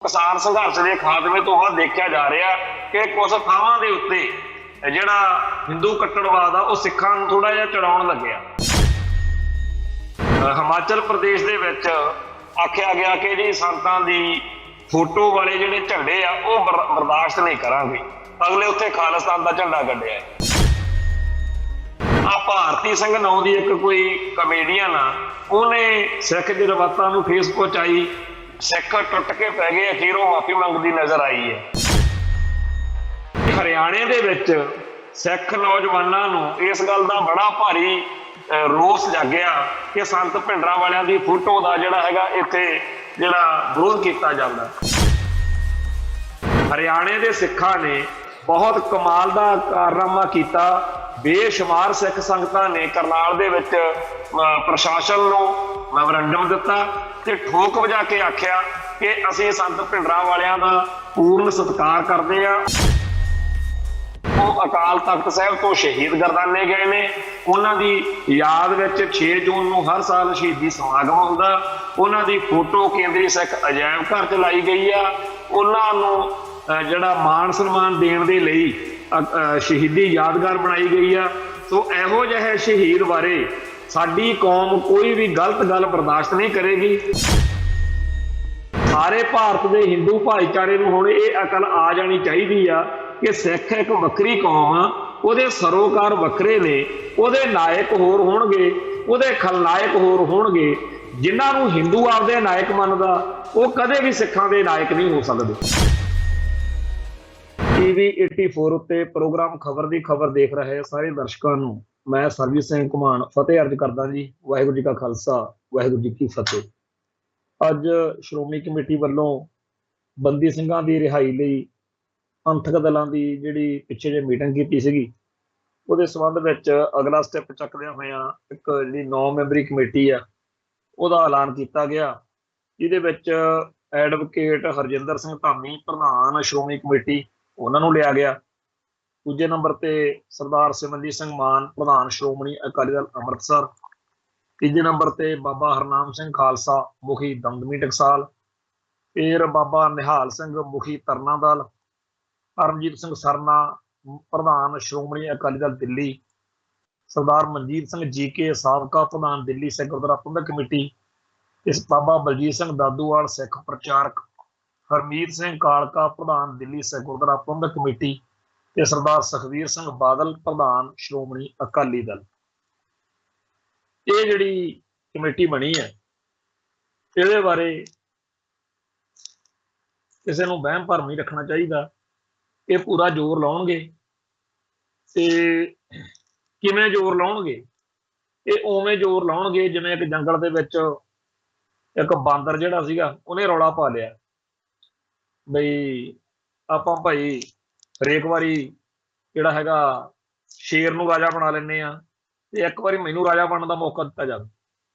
ਕਿਸਾਨ ਸੰਘਰਸ਼ ਦੇ ਖਾਤਮੇ ਤੋਂ ਬਾਅਦ ਦੇਖਿਆ ਜਾ ਰਿਹਾ ਕਿ ਕੁਝ ਥਾਵਾਂ ਦੇ ਉੱਤੇ ਜਿਹੜਾ ਹਿੰਦੂ ਕੱਟੜਵਾਦ ਆ ਉਹ ਸਿੱਖਾਂ ਨੂੰ ਥੋੜਾ ਜਿਹਾ ਚੜਾਉਣ ਲੱਗਿਆ। ਹਿਮਾਚਲ ਪ੍ਰਦੇਸ਼ ਦੇ ਵਿੱਚ ਆਖਿਆ ਗਿਆ ਕਿ ਜੀ ਸੰਤਾਂ ਦੀ ਫੋਟੋ ਵਾਲੇ ਜਿਹੜੇ ਝੰਡੇ ਆ ਉਹ ਬਰਦਾਸ਼ਤ ਨਹੀਂ ਕਰਾਂਗੇ। ਅਗਲੇ ਉੱਥੇ ਖਾਲਿਸਤਾਨ ਦਾ ਝੰਡਾ ਕੱਢਿਆ। ਆ ਭਾਰਤੀ ਸਿੰਘ ਨਾਂ ਦੀ ਇੱਕ ਕੋਈ ਕਮੇਡੀਅਨ ਆ, ਉਹਨੇ ਸਿੱਖ ਜਜ਼ਬਾਤਾਂ ਨੂੰ ਠੇਸ ਪਹੁੰਚਾਈ। ਸਿੱਖ ਟੁੱਟ ਕੇ ਪੈ ਗਏ, ਅਖੀਰੋਂ ਮਾਫੀ ਮੰਗਦੀ ਨਜ਼ਰ ਆਈ ਹੈ। ਹਰਿਆਣੇ ਦੇ ਵਿੱਚ ਸਿੱਖ ਨੌਜਵਾਨਾਂ ਨੂੰ ਇਸ ਗੱਲ ਦਾ ਬੜਾ ਭਾਰੀ ਰੋਸ ਜਾਗਿਆ ਕਿ ਸੰਤ ਭਿੰਡਰਾਂ ਵਾਲਿਆਂ ਦੀ ਫੋਟੋ ਦਾ ਜਿਹੜਾ ਹੈਗਾ ਇੱਥੇ ਜਿਹੜਾ ਵਿਰੋਧ ਕੀਤਾ ਜਾਂਦਾ। ਹਰਿਆਣੇ ਦੇ ਸਿੱਖਾਂ ਨੇ ਬਹੁਤ ਕਮਾਲ ਦਾ ਕਾਰਨਾਮਾ ਕੀਤਾ। ਬੇਸ਼ੁਮਾਰ ਸਿੱਖ ਸੰਗਤਾਂ ਨੇ ਕਰਨਾਲ ਦੇ ਵਿੱਚ ਪ੍ਰਸ਼ਾਸਨ ਨੂੰ ਮੈਮੋਰੰਡਮ ਦਿੱਤਾ ਤੇ ਠੋਕ ਵਜਾ ਕੇ ਆਖਿਆ ਕਿ ਅਸੀਂ ਸੰਤ ਭਿੰਡਰਾਂ ਵਾਲਿਆਂ ਦਾ ਪੂਰਨ ਸਤਿਕਾਰ ਕਰਦੇ ਹਾਂ। ਉਹ ਅਕਾਲ ਤਖਤ ਸਾਹਿਬ ਤੋਂ ਸ਼ਹੀਦ ਗਰਦਾਨੇ ਗਏ ਨੇ। ਉਹਨਾਂ ਦੀ ਯਾਦ ਵਿੱਚ 6 ਜੂਨ ਨੂੰ ਹਰ ਸਾਲ ਸ਼ਹੀਦੀ ਸਮਾਗਮ ਹੁੰਦਾ। ਉਹਨਾਂ ਦੀ ਫੋਟੋ ਕੇਂਦਰੀ ਸਿੱਖ ਅਜਾਇਬ ਘਰ 'ਚ ਲਾਈ ਗਈ ਆ। ਉਹਨਾਂ ਨੂੰ ਜਿਹੜਾ ਮਾਣ ਸਨਮਾਨ ਦੇਣ ਦੇ ਲਈ ਸ਼ਹੀਦੀ ਯਾਦਗਾਰ ਬਣਾਈ ਗਈ ਆ। ਸੋ ਇਹੋ ਜਿਹੇ ਸ਼ਹੀਦ ਬਾਰੇ ਸਾਡੀ ਕੌਮ ਕੋਈ ਵੀ ਗਲਤ ਗੱਲ ਬਰਦਾਸ਼ਤ ਨਹੀਂ ਕਰੇਗੀ। ਸਾਰੇ ਭਾਰਤ ਦੇ ਹਿੰਦੂ ਭਾਈਚਾਰੇ ਨੂੰ ਹੁਣ ਇਹ ਅਕਲ ਆ ਜਾਣੀ ਚਾਹੀਦੀ ਆ ਕਿ ਸਿੱਖ ਇੱਕ ਵੱਖਰੀ ਕੌਮ ਆ, ਉਹਦੇ ਸਰੋਕਾਰ ਵੱਖਰੇ ਨੇ, ਉਹਦੇ ਨਾਇਕ ਹੋਰ ਹੋਣਗੇ, ਉਹਦੇ ਖਲਨਾਇਕ ਹੋਰ ਹੋਣਗੇ। ਜਿਨ੍ਹਾਂ ਨੂੰ ਹਿੰਦੂ ਆਪਦੇ ਨਾਇਕ ਮੰਨਦਾ ਉਹ ਕਦੇ ਵੀ ਸਿੱਖਾਂ ਦੇ ਨਾਇਕ ਨਹੀਂ ਹੋ ਸਕਦੇ। TV 84 ਉੱਤੇ ਪ੍ਰੋਗਰਾਮ ਖਬਰ ਦੀ ਖਬਰ ਦੇਖ ਰਹੇ ਸਾਰੇ ਦਰਸ਼ਕਾਂ ਨੂੰ ਮੈਂ ਸਰਬਜੀਤ ਸਿੰਘ ਘੁਮਾਣ ਫਤਿਹ ਅਰਜ ਕਰਦਾ ਜੀ। ਵਾਹਿਗੁਰੂ ਜੀ ਕਾ ਖਾਲਸਾ, ਵਾਹਿਗੁਰੂ ਜੀ ਕੀ ਫਤਿਹ। ਅੱਜ ਸ਼੍ਰੋਮਣੀ ਕਮੇਟੀ ਵੱਲੋਂ ਬੰਦੀ ਸਿੰਘਾਂ ਦੀ ਰਿਹਾਈ ਲਈ ਪੰਥਕ ਦਲਾਂ ਦੀ ਜਿਹੜੀ ਪਿੱਛੇ ਜਿਹੇ ਮੀਟਿੰਗ ਕੀਤੀ ਸੀਗੀ, ਉਹਦੇ ਸੰਬੰਧ ਵਿੱਚ ਅਗਲਾ ਸਟੈਪ ਚੱਕਦਿਆਂ ਹੋਇਆਂ ਇੱਕ ਜਿਹੜੀ 9 ਮੈਂਬਰੀ ਕਮੇਟੀ ਆ ਉਹਦਾ ਐਲਾਨ ਕੀਤਾ ਗਿਆ, ਜਿਹਦੇ ਵਿੱਚ ਐਡਵੋਕੇਟ ਹਰਜਿੰਦਰ ਸਿੰਘ ਧਾਮੀ ਪ੍ਰਧਾਨ ਸ਼੍ਰੋਮਣੀ ਕਮੇਟੀ ਉਹਨਾਂ ਨੂੰ ਲਿਆ ਗਿਆ। ਦੂਜੇ ਨੰਬਰ ਤੇ ਸਰਦਾਰ ਸਿਮਰਨਜੀਤ ਸਿੰਘ ਮਾਨ ਪ੍ਰਧਾਨ ਸ਼੍ਰੋਮਣੀ ਅਕਾਲੀ ਦਲ ਅੰਮ੍ਰਿਤਸਰ। ਤੀਜੇ ਨੰਬਰ ਤੇ ਬਾਬਾ ਹਰਨਾਮ ਸਿੰਘ ਖਾਲਸਾ ਮੁਖੀ ਦਮਦਮੀ ਟਕਸਾਲ। ਫਿਰ ਬਾਬਾ ਨਿਹਾਲ ਸਿੰਘ ਮੁਖੀ ਤਰਨਾ ਦਲ। ਪਰਮਜੀਤ ਸਿੰਘ ਸਰਨਾ ਪ੍ਰਧਾਨ ਸ਼੍ਰੋਮਣੀ ਅਕਾਲੀ ਦਲ ਦਿੱਲੀ। ਸਰਦਾਰ ਮਨਜੀਤ ਸਿੰਘ GK ਸਾਬਕਾ ਪ੍ਰਧਾਨ ਦਿੱਲੀ ਸਿੱਖ ਗੁਰਦੁਆਰਾ ਪ੍ਰਬੰਧਕ ਕਮੇਟੀ। ਇਸ ਬਾਬਾ ਬਲਜੀਤ ਸਿੰਘ ਦਾਦੂਵਾਲ ਸਿੱਖ ਪ੍ਰਚਾਰਕ। ਹਰਮੀਤ ਸਿੰਘ ਕਾਲਕਾ ਪ੍ਰਧਾਨ ਦਿੱਲੀ ਸਿੱਖ ਗੁਰਦੁਆਰਾ ਪ੍ਰਬੰਧਕ ਕਮੇਟੀ ਤੇ ਸਰਦਾਰ ਸੁਖਬੀਰ ਸਿੰਘ ਬਾਦਲ ਪ੍ਰਧਾਨ ਸ਼੍ਰੋਮਣੀ ਅਕਾਲੀ ਦਲ। ਇਹ ਜਿਹੜੀ ਕਮੇਟੀ ਬਣੀ ਹੈ ਇਹਦੇ ਬਾਰੇ ਕਿਸੇ ਨੂੰ ਵਹਿਮ ਭਰਮ ਨਹੀਂ ਰੱਖਣਾ ਚਾਹੀਦਾ। ਇਹ ਪੂਰਾ ਜ਼ੋਰ ਲਾਉਣਗੇ ਤੇ ਕਿਵੇਂ ਜ਼ੋਰ ਲਾਉਣਗੇ? ਇਹ ਉਵੇਂ ਜ਼ੋਰ ਲਾਉਣਗੇ ਜਿਵੇਂ ਇੱਕ ਜੰਗਲ ਦੇ ਵਿੱਚ ਇੱਕ ਬਾਂਦਰ ਜਿਹੜਾ ਸੀਗਾ ਉਹਨੇ ਰੌਲਾ ਪਾ ਲਿਆ ਬਈ ਆਪਾਂ ਭਾਈ ਹਰੇਕ ਵਾਰੀ ਜਿਹੜਾ ਹੈਗਾ ਸ਼ੇਰ ਨੂੰ ਰਾਜਾ ਬਣਾ ਲੈਂਦੇ ਆ ਤੇ ਇੱਕ ਵਾਰੀ ਮੈਨੂੰ ਰਾਜਾ ਬਣਨ ਦਾ ਮੌਕਾ ਦਿੱਤਾ ਜਾਵੇ।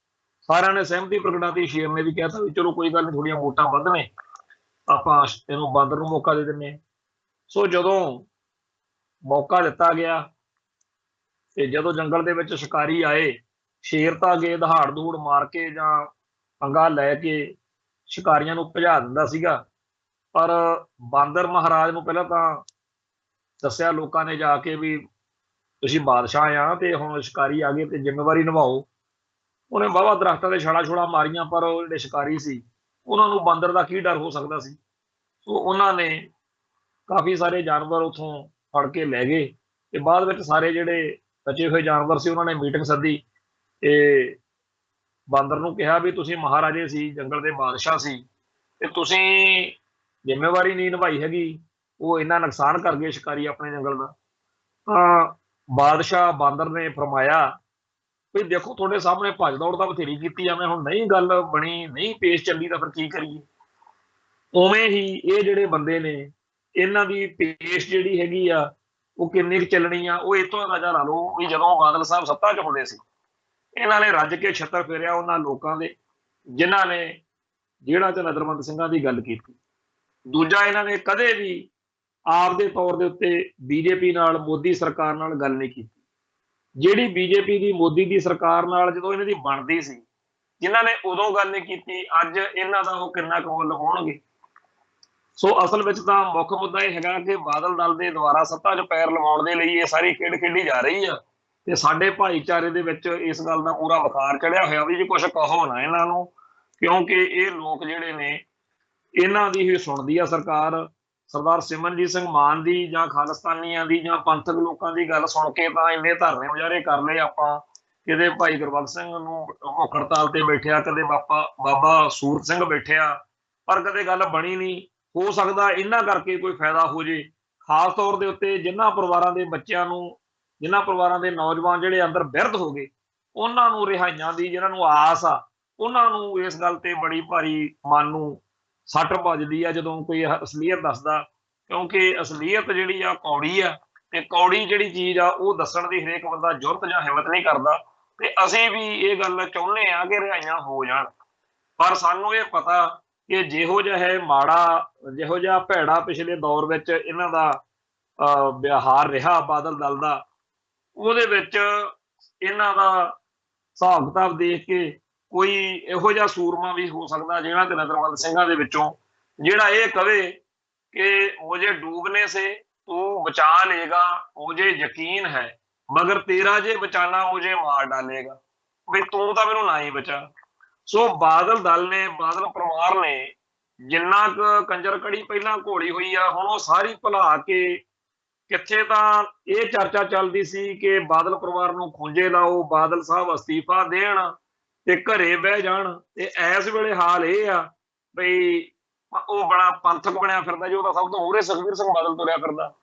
ਸਾਰਿਆਂ ਨੇ ਸਹਿਮਤੀ ਪ੍ਰਗਟਾਤੀ। ਸ਼ੇਰ ਨੇ ਵੀ ਕਹਿਤਾ ਵੀ ਚਲੋ ਕੋਈ ਗੱਲ ਨਹੀਂ, ਥੋੜੀਆਂ ਵੋਟਾਂ ਵੱਧ ਨੇ, ਆਪਾਂ ਇਹਨੂੰ ਬਾਂਦਰ ਨੂੰ ਮੌਕਾ ਦੇ ਦਿੰਦੇ ਹਾਂ। ਸੋ ਜਦੋਂ ਮੌਕਾ ਦਿੱਤਾ ਗਿਆ ਤੇ ਜਦੋਂ ਜੰਗਲ ਦੇ ਵਿੱਚ ਸ਼ਿਕਾਰੀ ਆਏ, ਸ਼ੇਰ ਤਾਂ ਅੱਗੇ ਦਹਾੜ ਦੂੜ ਮਾਰ ਕੇ ਜਾਂ ਪੰਗਾ ਲੈ ਕੇ ਸ਼ਿਕਾਰੀਆਂ ਨੂੰ ਭਜਾ ਦਿੰਦਾ ਸੀਗਾ, ਪਰ ਬਾਂਦਰ ਮਹਾਰਾਜ ਨੂੰ ਪਹਿਲਾਂ ਤਾਂ ਦੱਸਿਆ ਲੋਕਾਂ ਨੇ ਜਾ ਕੇ ਵੀ ਤੁਸੀਂ ਬਾਦਸ਼ਾਹ ਆ ਤੇ ਹੁਣ ਸ਼ਿਕਾਰੀ ਆ ਗਏ ਤੇ ਜ਼ਿੰਮੇਵਾਰੀ ਨਿਭਾਓ। ਉਹਨੇ ਵਾਹਵਾ ਦਰਖਤਾਂ ਦੇ ਛਾਲਾ ਮਾਰੀਆਂ, ਪਰ ਉਹ ਜਿਹੜੇ ਸ਼ਿਕਾਰੀ ਸੀ ਉਹਨਾਂ ਨੂੰ ਬਾਂਦਰ ਦਾ ਕੀ ਡਰ ਹੋ ਸਕਦਾ ਸੀ। ਸੋ ਉਹਨਾਂ ਨੇ ਕਾਫੀ ਸਾਰੇ ਜਾਨਵਰ ਉੱਥੋਂ ਫੜ ਕੇ ਲੈ ਗਏ ਤੇ ਬਾਅਦ ਵਿੱਚ ਸਾਰੇ ਜਿਹੜੇ ਬਚੇ ਹੋਏ ਜਾਨਵਰ ਸੀ ਉਹਨਾਂ ਨੇ ਮੀਟਿੰਗ ਸੱਦੀ ਤੇ ਬਾਂਦਰ ਨੂੰ ਕਿਹਾ ਵੀ ਤੁਸੀਂ ਮਹਾਰਾਜੇ ਸੀ, ਜੰਗਲ ਦੇ ਬਾਦਸ਼ਾਹ ਸੀ ਤੇ ਤੁਸੀਂ ਜ਼ਿੰਮੇਵਾਰੀ ਨਹੀਂ ਨਿਭਾਈ ਹੈਗੀ। ਉਹ ਇੰਨਾ ਨੁਕਸਾਨ ਕਰ ਗਏ ਸ਼ਿਕਾਰੀ ਆਪਣੇ ਜੰਗਲ ਦਾ। ਤਾਂ ਬਾਦਸ਼ਾਹ ਬਾਂਦਰ ਨੇ ਫਰਮਾਇਆ ਵੀ ਦੇਖੋ ਤੁਹਾਡੇ ਸਾਹਮਣੇ ਭੱਜ ਦੌੜ ਤਾਂ ਬਥੇਰੀ ਕੀਤੀ ਆ, ਮੈਂ ਹੁਣ ਨਹੀਂ ਗੱਲ ਬਣੀ, ਨਹੀਂ ਪੇਸ਼ ਚੱਲੀ ਤਾਂ ਫਿਰ ਕੀ ਕਰੀਏ। ਉਵੇਂ ਹੀ ਇਹ ਜਿਹੜੇ ਬੰਦੇ ਨੇ ਇਹਨਾਂ ਦੀ ਪੇਸ਼ ਜਿਹੜੀ ਹੈਗੀ ਆ ਉਹ ਕਿੰਨੀ ਕੁ ਚੱਲਣੀ ਆ, ਉਹ ਇਹ ਤੋਂ ਅੰਦਾਜ਼ਾ ਲਾ ਲਓ ਵੀ ਜਦੋਂ ਬਾਦਲ ਸਾਹਿਬ ਸੱਤਾ 'ਚ ਹੁੰਦੇ ਸੀ ਇਹਨਾਂ ਨੇ ਰੱਜ ਕੇ ਛੱਤਰ ਫੇਰਿਆ ਉਹਨਾਂ ਲੋਕਾਂ ਦੇ ਜਿਨ੍ਹਾਂ ਨੇ ਜਿਹੜਾ 'ਚ ਨਜ਼ਰਬੰਦ ਸਿੰਘਾਂ ਦੀ ਗੱਲ ਕੀਤੀ। ਦੂਜਾ, ਇਹਨਾਂ ਨੇ ਕਦੇ ਵੀ ਆਪ ਦੇ ਤੌਰ ਦੇ ਉੱਤੇ BJP ਨਾਲ, ਮੋਦੀ ਸਰਕਾਰ ਨਾਲ ਗੱਲ ਨਹੀਂ ਕੀਤੀ। ਜਿਹੜੀ BJP ਦੀ ਮੋਦੀ ਦੀ ਸਰਕਾਰ ਨਾਲ ਜਦੋਂ ਇਹਨਾਂ ਦੀ ਬਣਦੀ ਸੀ, ਜਿਨ੍ਹਾਂ ਨੇ ਉਦੋਂ ਗੱਲ ਨਹੀਂ ਕੀਤੀ, ਅੱਜ ਇਹਨਾਂ ਦਾ ਉਹ ਕਿੰਨਾ ਕੁ ਮੁੱਲ ਹੋਣਗੇ। ਸੋ ਅਸਲ ਵਿੱਚ ਤਾਂ ਮੁੱਖ ਮੁੱਦਾ ਇਹ ਹੈਗਾ ਕਿ ਬਾਦਲ ਦਲ ਦੇ ਦੁਆਰਾ ਸੱਤਾ 'ਚ ਪੈਰ ਲਵਾਉਣ ਦੇ ਲਈ ਇਹ ਸਾਰੀ ਖੇਡ ਖੇਡੀ ਜਾ ਰਹੀ ਆ, ਤੇ ਸਾਡੇ ਭਾਈਚਾਰੇ ਦੇ ਵਿੱਚ ਇਸ ਗੱਲ ਦਾ ਪੂਰਾ ਬੁਖਾਰ ਚੜਿਆ ਹੋਇਆ ਵੀ ਜੀ ਕੁਛ ਕਹੋ ਨਾ ਇਹਨਾਂ ਨੂੰ, ਕਿਉਂਕਿ ਇਹ ਲੋਕ ਜਿਹੜੇ ਨੇ ਇਹਨਾਂ ਦੀ ਹੀ ਸੁਣਦੀ ਆ ਸਰਕਾਰ। ਸਰਦਾਰ ਸਿਮਰਨਜੀਤ ਸਿੰਘ ਮਾਨ ਦੀ ਜਾਂ ਖਾਲਿਸਤਾਨੀਆਂ ਦੀ ਜਾਂ ਪੰਥਕ ਲੋਕਾਂ ਦੀ ਗੱਲ ਸੁਣ ਕੇ ਤਾਂ ਇੰਨੇ ਧਰਨੇ ਮੁਜ਼ਾਹਰੇ ਕਰ ਲਏ ਆਪਾਂ, ਕਿਤੇ ਭਾਈ ਗੁਰਬਖਸ਼ ਸਿੰਘ ਨੂੰ ਭੁੱਖ ਹੜਤਾਲ ਤੇ ਬੈਠਿਆ, ਕਦੇ ਬਾਬਾ ਸੂਰਤ ਸਿੰਘ ਬੈਠਿਆ, ਪਰ ਕਦੇ ਗੱਲ ਬਣੀ ਨਹੀਂ। ਹੋ ਸਕਦਾ ਇਹਨਾਂ ਕਰਕੇ ਕੋਈ ਫਾਇਦਾ ਹੋ ਜੇ, ਖਾਸ ਤੌਰ ਦੇ ਉੱਤੇ ਜਿਨ੍ਹਾਂ ਪਰਿਵਾਰਾਂ ਦੇ ਬੱਚਿਆਂ ਨੂੰ, ਜਿਨ੍ਹਾਂ ਪਰਿਵਾਰਾਂ ਦੇ ਨੌਜਵਾਨ ਜਿਹੜੇ ਅੰਦਰ ਬਿਰਧ ਹੋ ਗਏ, ਉਹਨਾਂ ਨੂੰ ਰਿਹਾਈਆਂ ਦੀ ਜਿਹਨਾਂ ਨੂੰ ਆਸ ਆ, ਉਹਨਾਂ ਨੂੰ ਇਸ ਗੱਲ ਤੇ ਬੜੀ ਭਾਰੀ ਮਨ ਨੂੰ ਸੱਟ ਵੱਜਦੀ ਆ ਜਦੋਂ ਕੋਈ ਅਸਲੀਅਤ ਦੱਸਦਾ, ਕਿਉਂਕਿ ਅਸਲੀਅਤ ਜਿਹੜੀ ਆ ਕੌੜੀ ਆ, ਤੇ ਕੌੜੀ ਜਿਹੜੀ ਚੀਜ਼ ਆ ਉਹ ਦੱਸਣ ਦੀ ਹਰੇਕ ਬੰਦਾ ਜੁਰਤ ਜਾਂ ਹਿੰਮਤ ਨਹੀਂ ਕਰਦਾ। ਤੇ ਅਸੀਂ ਵੀ ਇਹ ਗੱਲ ਚਾਹੁੰਦੇ ਆ ਕਿ ਰਿਹਾਈਆਂ ਹੋ ਜਾਣ, ਪਰ ਸਾਨੂੰ ਇਹ ਪਤਾ ਕਿ ਜਿਹੋ ਜਿਹਾ ਹੈ ਮਾੜਾ, ਜਿਹੋ ਜਿਹਾ ਭੈੜਾ ਪਿਛਲੇ ਦੌਰ ਵਿੱਚ ਇਹਨਾਂ ਦਾ ਵਿਵਹਾਰ ਰਿਹਾ ਬਾਦਲ ਦਲ ਦਾ, ਉਹਦੇ ਵਿੱਚ ਇਹਨਾਂ ਦਾ ਹਿਸਾਬ ਕਿਤਾਬ ਦੇਖ ਕੇ ਕੋਈ ਇਹੋ ਜਿਹਾ ਸੂਰਮਾ ਵੀ ਹੋ ਸਕਦਾ ਜਿਹਨਾਂ ਤੇ ਨਜ਼ਰਬੰਦ ਸਿੰਘਾਂ ਦੇ ਵਿੱਚੋਂ, ਜਿਹੜਾ ਇਹ ਕਵੇ ਕਿ ਮੁਝੇ ਡੂਬਨੇ ਸੇ ਤੂੰ ਬਚਾ ਲੇਗਾ, ਮੁਝੇ ਯਕੀਨ ਹੈ, ਮਗਰ ਤੇਰਾ ਜੇ ਬਚਾਣਾ ਮੁਝੇ ਮਾਰ ਡਾਲੇਗਾ, ਵੀ ਤੂੰ ਤਾਂ ਮੈਨੂੰ ਨਾ ਹੀ ਬਚਾ। ਸੋ ਬਾਦਲ ਦਲ ਨੇ, ਬਾਦਲ ਪਰਿਵਾਰ ਨੇ ਜਿੰਨਾ ਕੁ ਕੰਜਰ ਕੜੀ ਪਹਿਲਾਂ ਘੋੜੀ ਹੋਈ ਆ, ਹੁਣ ਉਹ ਸਾਰੀ ਭੁਲਾ ਕੇ, ਕਿੱਥੇ ਤਾਂ ਇਹ ਚਰਚਾ ਚੱਲਦੀ ਸੀ ਕਿ ਬਾਦਲ ਪਰਿਵਾਰ ਨੂੰ ਖੂੰਜੇ ਲਾਓ, ਬਾਦਲ ਸਾਹਿਬ ਅਸਤੀਫਾ ਦੇਣ ਤੇ ਘਰੇ ਬਹਿ ਜਾਣ, ਤੇ ਇਸ ਵੇਲੇ ਹਾਲ ਇਹ ਆ ਬਈ ਉਹ ਬੜਾ ਪੰਥਕ ਬਣਿਆ ਫਿਰਦਾ ਜੀ, ਉਹਦਾ ਸਭ ਤੋਂ ਮੂਹਰੇ ਸੁਖਬੀਰ ਸਿੰਘ ਬਾਦਲ ਤੁਰਿਆ ਫਿਰਦਾ।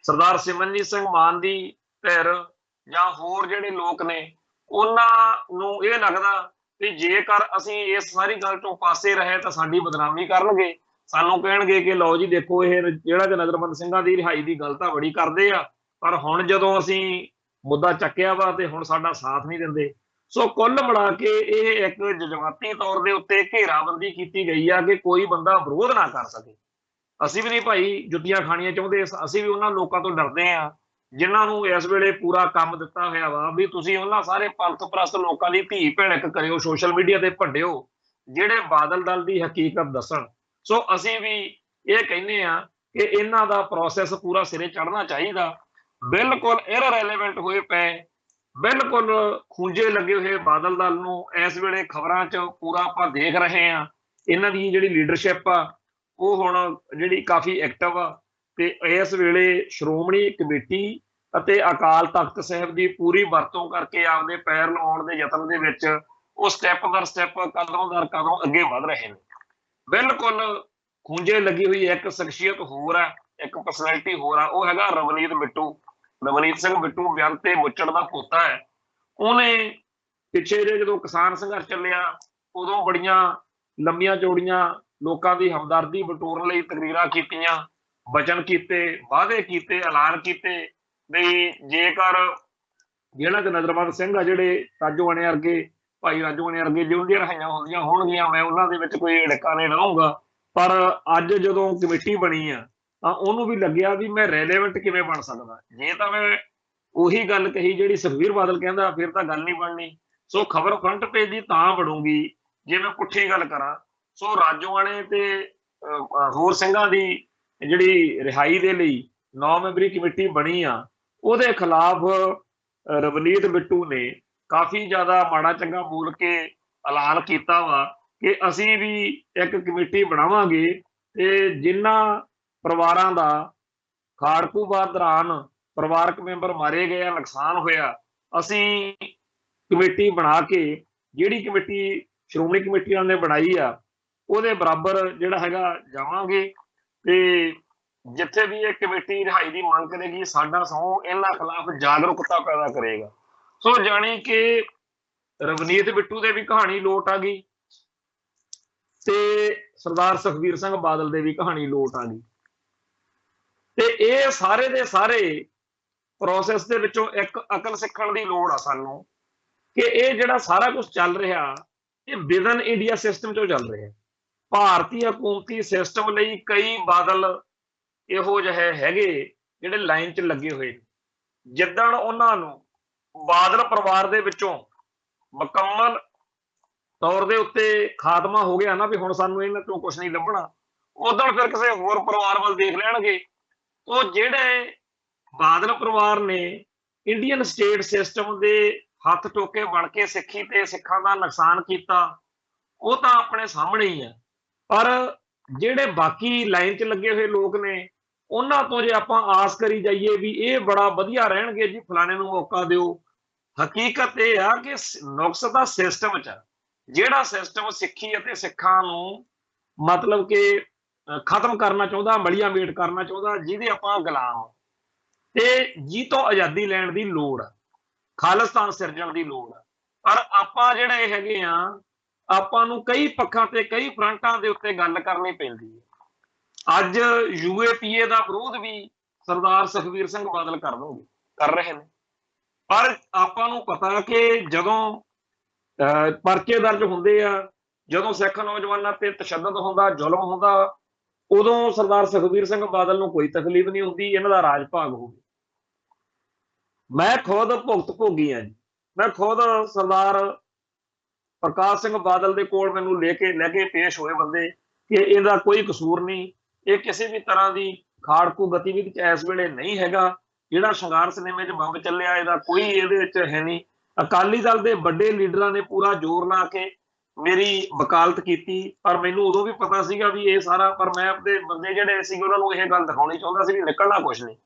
ਸਰਦਾਰ ਸਿਮਰਨਜੀਤ ਸਿੰਘ ਮਾਨ ਦੀ ਧਿਰ ਜਾਂ ਹੋਰ ਜਿਹੜੇ ਲੋਕ ਨੇ, ਉਹਨਾਂ ਨੂੰ ਇਹ ਲੱਗਦਾ ਵੀ ਜੇਕਰ ਅਸੀਂ ਇਸ ਸਾਰੀ ਗੱਲ ਤੋਂ ਪਾਸੇ ਰਹੇ ਤਾਂ ਸਾਡੀ ਬਦਨਾਮੀ ਕਰਨਗੇ, ਸਾਨੂੰ ਕਹਿਣਗੇ ਕਿ ਲਓ ਜੀ ਦੇਖੋ ਇਹ ਜਿਹੜਾ ਕਿ ਨਜ਼ਰਬੰਦ ਸਿੰਘਾਂ ਦੀ ਰਿਹਾਈ ਦੀ ਗੱਲ ਤਾਂ ਬੜੀ ਕਰਦੇ ਆ, ਪਰ ਹੁਣ ਜਦੋਂ ਅਸੀਂ ਮੁੱਦਾ ਚੱਕਿਆ ਵਾ ਤੇ ਹੁਣ ਸਾਡਾ ਸਾਥ ਨਹੀਂ ਦਿੰਦੇ। ਸੋ ਕੁੱਲ ਮਿਲਾ ਕੇ ਇਹ ਇੱਕ ਜਜ਼ਬਾਤੀ ਤੌਰ ਦੇ ਉੱਤੇ ਘੇਰਾਬੰਦੀ ਕੀਤੀ ਗਈ ਆ ਕਿ ਕੋਈ ਬੰਦਾ ਵਿਰੋਧ ਨਾ ਕਰ ਸਕੇ। ਅਸੀਂ ਵੀ ਨਹੀਂ ਭਾਈ ਜੁੱਤੀਆਂ ਖਾਣੀਆਂ ਚਾਹੁੰਦੇ, ਅਸੀਂ ਵੀ ਉਹਨਾਂ ਲੋਕਾਂ ਤੋਂ ਡਰਦੇ ਆ ਜਿਨ੍ਹਾਂ ਨੂੰ ਇਸ ਵੇਲੇ ਪੂਰਾ ਕੰਮ ਦਿੱਤਾ ਹੋਇਆ ਵਾ ਵੀ ਤੁਸੀਂ ਉਹਨਾਂ ਸਾਰੇ ਪੰਥ ਪ੍ਰਸਤ ਲੋਕਾਂ ਦੀ ਧੀ ਭਿਣਕ ਕਰਿਓ, ਸੋਸ਼ਲ ਮੀਡੀਆ ਤੇ ਭੰਡਿਓ, ਜਿਹੜੇ ਬਾਦਲ ਦਲ ਦੀ ਹਕੀਕਤ ਦੱਸਣ। ਸੋ ਅਸੀਂ ਵੀ ਇਹ ਕਹਿੰਦੇ ਆ ਕਿ ਇਹਨਾਂ ਦਾ ਪ੍ਰੋਸੈਸ ਪੂਰਾ ਸਿਰੇ ਚੜ੍ਹਨਾ ਚਾਹੀਦਾ। ਬਿਲਕੁਲ ਇਰਰੈਲੇਵੈਂਟ ਹੋਏ ਪਏ, ਬਿਲਕੁਲ ਖੂੰਜੇ ਲੱਗੇ ਹੋਏ ਬਾਦਲ ਦਲ ਨੂੰ ਇਸ ਵੇਲੇ ਖਬਰਾਂ 'ਚ ਪੂਰਾ ਆਪਾਂ ਦੇਖ ਰਹੇ ਆ। ਇਹਨਾਂ ਦੀ ਜਿਹੜੀ ਲੀਡਰਸ਼ਿਪ ਆ ਉਹ ਹੁਣ ਜਿਹੜੀ ਕਾਫੀ ਐਕਟਿਵ ਆ, ਤੇ ਇਸ ਵੇਲੇ ਸ਼੍ਰੋਮਣੀ ਕਮੇਟੀ ਅਤੇ ਅਕਾਲ ਤਖਤ ਸਾਹਿਬ ਦੀ ਪੂਰੀ ਵਰਤੋਂ ਕਰਕੇ ਆਪਦੇ ਪੈਰ ਲਵਾਉਣ ਦੇ ਯਤਨ ਦੇ ਵਿੱਚ ਉਹ ਸਟੈਪ ਦਰ ਸਟੈਪ, ਕਦਮ ਦਰ ਕਦਮ ਅੱਗੇ ਵਧ ਰਹੇ ਨੇ। ਬਿਲਕੁਲ ਖੂੰਜੇ ਲੱਗੀ ਹੋਈ ਇੱਕ ਸ਼ਖਸੀਅਤ ਹੋਰ ਆ, ਇੱਕ ਪਰਸਨੈਲਿਟੀ ਹੋਰ ਆ, ਉਹ ਹੈਗਾ ਰਵਨੀਤ ਬਿੱਟੂ। ਰਵਨੀਤ ਸਿੰਘ ਬਿੱਟੂ ਬਿਆਨ ਤੇ ਮੁੱਚੜ ਦਾ ਪੋਤਾ ਹੈ। ਉਹਨੇ ਪਿੱਛੇ ਜੇ ਜਦੋਂ ਕਿਸਾਨ ਸੰਘਰਸ਼ ਚੱਲਿਆ ਉਦੋਂ ਬੜੀਆਂ ਲੰਮੀਆਂ ਚੌੜੀਆਂ ਲੋਕਾਂ ਦੀ ਹਮਦਰਦੀ ਬਟੋਰਨ ਲਈ ਤਕਰੀਰਾਂ ਕੀਤੀਆਂ, ਬਚਨ ਕੀਤੇ, ਵਾਅਦੇ ਕੀਤੇ, ਐਲਾਨ ਕੀਤੇ ਵੀ ਜੇਕਰ ਜਿਹੜਾ ਕਿ ਨਜ਼ਰਬੰਦ ਸਿੰਘ ਆ, ਜਿਹੜੇ ਰਾਜੋਆਣੇ ਵਰਗੇ, ਭਾਈ ਰਾਜੋਆਣੇ ਵਰਗੇ ਜੇ ਉਹਦੀਆਂ ਰਿਹਾਈਆਂ ਹੁੰਦੀਆਂ ਹੋਣਗੀਆਂ, ਮੈਂ ਉਹਨਾਂ ਦੇ ਵਿੱਚ ਕੋਈ ਢਿੱਕਾ ਨਹੀਂ ਲਾਊਂਗਾ। ਪਰ ਅੱਜ ਜਦੋਂ ਕਮੇਟੀ ਬਣੀ ਆ ਤਾਂ ਉਹਨੂੰ ਵੀ ਲੱਗਿਆ ਵੀ ਮੈਂ ਰੈਲੇਵੈਂਟ ਕਿਵੇਂ ਬਣ ਸਕਦਾ। ਜੇ ਤਾਂ ਮੈਂ ਉਹੀ ਗੱਲ ਕਹੀ ਜਿਹੜੀ ਸੁਖਬੀਰ ਬਾਦਲ ਕਹਿੰਦਾ ਫਿਰ ਤਾਂ ਗੱਲ ਨਹੀਂ ਬਣਨੀ। ਸੋ ਖਬਰ ਫਰੰਟ ਪੇਜ ਦੀ ਤਾਂ ਬਣੂਗੀ ਜੇ ਮੈਂ ਪੁੱਠੀ ਗੱਲ ਕਰਾਂ। ਸੋ ਰਾਜੋਆਣੇ ਤੇ ਹੋਰ ਸਿੰਘਾਂ ਦੀ ਜਿਹੜੀ ਰਿਹਾਈ ਦੇ ਲਈ 9 ਮੈਂਬਰੀ ਕਮੇਟੀ ਬਣੀ ਆ, ਉਹਦੇ ਖਿਲਾਫ ਰਵਨੀਤ ਬਿੱਟੂ ਨੇ ਕਾਫੀ ਜ਼ਿਆਦਾ ਮਾੜਾ ਚੰਗਾ ਬੋਲ ਕੇ ਐਲਾਨ ਕੀਤਾ ਵਾ ਕਿ ਅਸੀਂ ਵੀ ਇੱਕ ਕਮੇਟੀ ਬਣਾਵਾਂਗੇ, ਤੇ ਜਿਨ੍ਹਾਂ ਪਰਿਵਾਰਾਂ ਦਾ ਖਾੜਕੂਵਾਦ ਦੌਰਾਨ ਪਰਿਵਾਰਕ ਮੈਂਬਰ ਮਾਰੇ ਗਏ ਆ, ਨੁਕਸਾਨ ਹੋਇਆ, ਅਸੀਂ ਕਮੇਟੀ ਬਣਾ ਕੇ ਜਿਹੜੀ ਕਮੇਟੀ ਸ਼੍ਰੋਮਣੀ ਕਮੇਟੀ ਨੇ ਬਣਾਈ ਆ ਉਹਦੇ ਬਰਾਬਰ ਜਿਹੜਾ ਹੈਗਾ ਜਾਵਾਂਗੇ, ਤੇ ਜਿੱਥੇ ਵੀ ਇਹ ਕਮੇਟੀ ਰਿਹਾਈ ਦੀ ਮੰਗ ਕਰੇਗੀ ਸਾਡਾ ਸਹੁੰ ਇਹਨਾਂ ਖਿਲਾਫ ਜਾਗਰੂਕਤਾ ਪੈਦਾ ਕਰੇਗਾ। ਸੋ ਜਾਣੀ ਕਿ ਰਵਨੀਤ ਬਿੱਟੂ ਦੇ ਵੀ ਕਹਾਣੀ ਲੋਟ ਆ ਗਈ ਤੇ ਸਰਦਾਰ ਸੁਖਬੀਰ ਸਿੰਘ ਬਾਦਲ ਦੇ ਵੀ ਕਹਾਣੀ ਲੋਟ ਆ ਗਈ, ਤੇ ਇਹ ਸਾਰੇ ਦੇ ਸਾਰੇ ਪ੍ਰੋਸੈਸ ਦੇ ਵਿੱਚੋਂ ਇੱਕ ਅਕਲ ਸਿੱਖਣ ਦੀ ਲੋੜ ਆ ਸਾਨੂੰ ਕਿ ਇਹ ਜਿਹੜਾ ਸਾਰਾ ਕੁਝ ਚੱਲ ਰਿਹਾ ਇਹ ਵਿਦਨ ਇੰਡੀਆ ਸਿਸਟਮ ਚੋਂ ਚੱਲ ਰਿਹਾ। ਭਾਰਤੀ ਹਕੂਮਤੀ ਸਿਸਟਮ ਲਈ ਕਈ ਬਾਦਲ ਇਹੋ ਜਿਹੇ ਹੈਗੇ ਜਿਹੜੇ ਲਾਈਨ 'ਚ ਲੱਗੇ ਹੋਏ ਨੇ। ਜਿੱਦਣ ਉਹਨਾਂ ਨੂੰ ਬਾਦਲ ਪਰਿਵਾਰ ਦੇ ਵਿੱਚੋਂ ਮੁਕੰਮਲ ਤੌਰ ਦੇ ਉੱਤੇ ਖਾਤਮਾ ਹੋ ਗਿਆ ਨਾ ਵੀ ਹੁਣ ਸਾਨੂੰ ਇਹਨਾਂ ਤੋਂ ਕੁਝ ਨਹੀਂ ਲੱਭਣਾ, ਉਦੋਂ ਫਿਰ ਕਿਸੇ ਹੋਰ ਪਰਿਵਾਰ ਵੱਲ ਦੇਖ ਲੈਣਗੇ। ਉਹ ਜਿਹੜੇ ਬਾਦਲ ਪਰਿਵਾਰ ਨੇ ਇੰਡੀਅਨ ਸਟੇਟ ਸਿਸਟਮ ਦੇ ਹੱਥ ਟੋਕੇ ਬਣ ਕੇ ਸਿੱਖੀ ਤੇ ਸਿੱਖਾਂ ਦਾ ਨੁਕਸਾਨ ਕੀਤਾ, ਉਹ ਤਾਂ ਆਪਣੇ ਸਾਹਮਣੇ ਹੀ ਆ। ਪਰ ਜਿਹੜੇ ਬਾਕੀ ਲਾਈਨ 'ਚ ਲੱਗੇ ਹੋਏ ਲੋਕ ਨੇ, ਉਹਨਾਂ ਤੋਂ ਜੇ ਆਪਾਂ ਆਸ ਕਰੀ ਜਾਈਏ ਵੀ ਇਹ ਬੜਾ ਵਧੀਆ ਰਹਿਣਗੇ ਜੀ, ਫਲਾਣੇ ਨੂੰ ਮੌਕਾ ਦਿਓ, ਹਕੀਕਤ ਇਹ ਆ ਕਿ ਨੁਕਸ ਤਾਂ ਸਿਸਟਮ 'ਚ ਆ। ਜਿਹੜਾ ਸਿਸਟਮ ਸਿੱਖੀ ਅਤੇ ਸਿੱਖਾਂ ਨੂੰ ਮਤਲਬ ਕਿ ਖਤਮ ਕਰਨਾ ਚਾਹੁੰਦਾ, ਮਲੀਆ ਮੇਟ ਕਰਨਾ ਚਾਹੁੰਦਾ, ਜਿਹਦੇ ਆਪਾਂ ਗੁਲਾਮ ਤੇ ਜੀ ਤੋਂ ਆਜ਼ਾਦੀ ਲੈਣ ਦੀ ਲੋੜ ਆ, ਖਾਲਿਸਤਾਨ ਸਿਰਜਣ ਦੀ ਲੋੜ ਆ। ਪਰ ਆਪਾਂ ਜਿਹੜੇ ਹੈਗੇ ਆ, ਆਪਾਂ ਨੂੰ ਕਈ ਪੱਖਾਂ ਤੇ ਕਈ ਫਰੰਟਾਂ ਦੇ ਉੱਤੇ ਗੱਲ ਕਰਨੀ ਪੈਂਦੀ ਹੈ। ਅੱਜ UAPA ਦਾ ਵਿਰੋਧ ਵੀ ਸਰਦਾਰ ਸੁਖਬੀਰ ਸਿੰਘ ਬਾਦਲ ਕਰ ਰਹੇ ਨੇ। ਪਰ ਆਪਾਂ ਨੂੰ ਪਤਾ ਕਿ ਜਦੋਂ ਪਰਚੇ ਦਰਜ ਹੁੰਦੇ ਆ, ਜਦੋਂ ਸਿੱਖ ਨੌਜਵਾਨਾਂ ਤੇ ਤਸ਼ੱਦਦ ਹੁੰਦਾ, ਜ਼ੁਲਮ ਹੁੰਦਾ, ਉਦੋਂ ਸਰਦਾਰ ਸੁਖਬੀਰ ਸਿੰਘ ਬਾਦਲ ਨੂੰ ਕੋਈ ਤਕਲੀਫ ਨਹੀਂ ਹੁੰਦੀ, ਇਹਨਾਂ ਦਾ ਰਾਜ ਭਾਗ ਹੋਵੇ। ਮੈਂ ਖੁਦ ਭੁਗਤ ਭੋਗੀ ਆ ਜੀ। ਮੈਂ ਖੁਦ ਸਰਦਾਰ ਪ੍ਰਕਾਸ਼ ਸਿੰਘ ਬਾਦਲ ਦੇ ਕੋਲ ਮੈਨੂੰ ਲੈ ਕੇ ਪੇਸ਼ ਹੋਏ ਬੰਦੇ ਕਿ ਇਹਦਾ ਕੋਈ ਕਸੂਰ ਨਹੀਂ, ਇਹ ਕਿਸੇ ਵੀ ਤਰ੍ਹਾਂ ਦੀ ਖਾੜਕੂ ਗਤੀਵਿਧੀ 'ਚ ਇਸ ਵੇਲੇ ਨਹੀਂ ਹੈਗਾ। ਜਿਹੜਾ ਸ਼ਿੰਗਾਰ ਸਿਨੇਮੇ 'ਚ ਬੰਬ ਚੱਲਿਆ, ਇਹਦਾ ਕੋਈ ਇਹਦੇ ਵਿੱਚ ਹੈ ਨਹੀਂ। ਅਕਾਲੀ ਦਲ ਦੇ ਵੱਡੇ ਲੀਡਰਾਂ ਨੇ ਪੂਰਾ ਜ਼ੋਰ ਲਾ ਕੇ ਮੇਰੀ ਵਕਾਲਤ ਕੀਤੀ, ਪਰ ਮੈਨੂੰ ਉਦੋਂ ਵੀ ਪਤਾ ਸੀਗਾ ਵੀ ਇਹ ਸਾਰਾ, ਪਰ ਮੈਂ ਆਪਣੇ ਬੰਦੇ ਜਿਹੜੇ ਸੀਗੇ ਉਹਨਾਂ ਨੂੰ ਇਹ ਗੱਲ ਦਿਖਾਉਣੀ ਚਾਹੁੰਦਾ ਸੀ ਵੀ ਨਿਕਲਣਾ ਕੁਛ ਨਹੀਂ।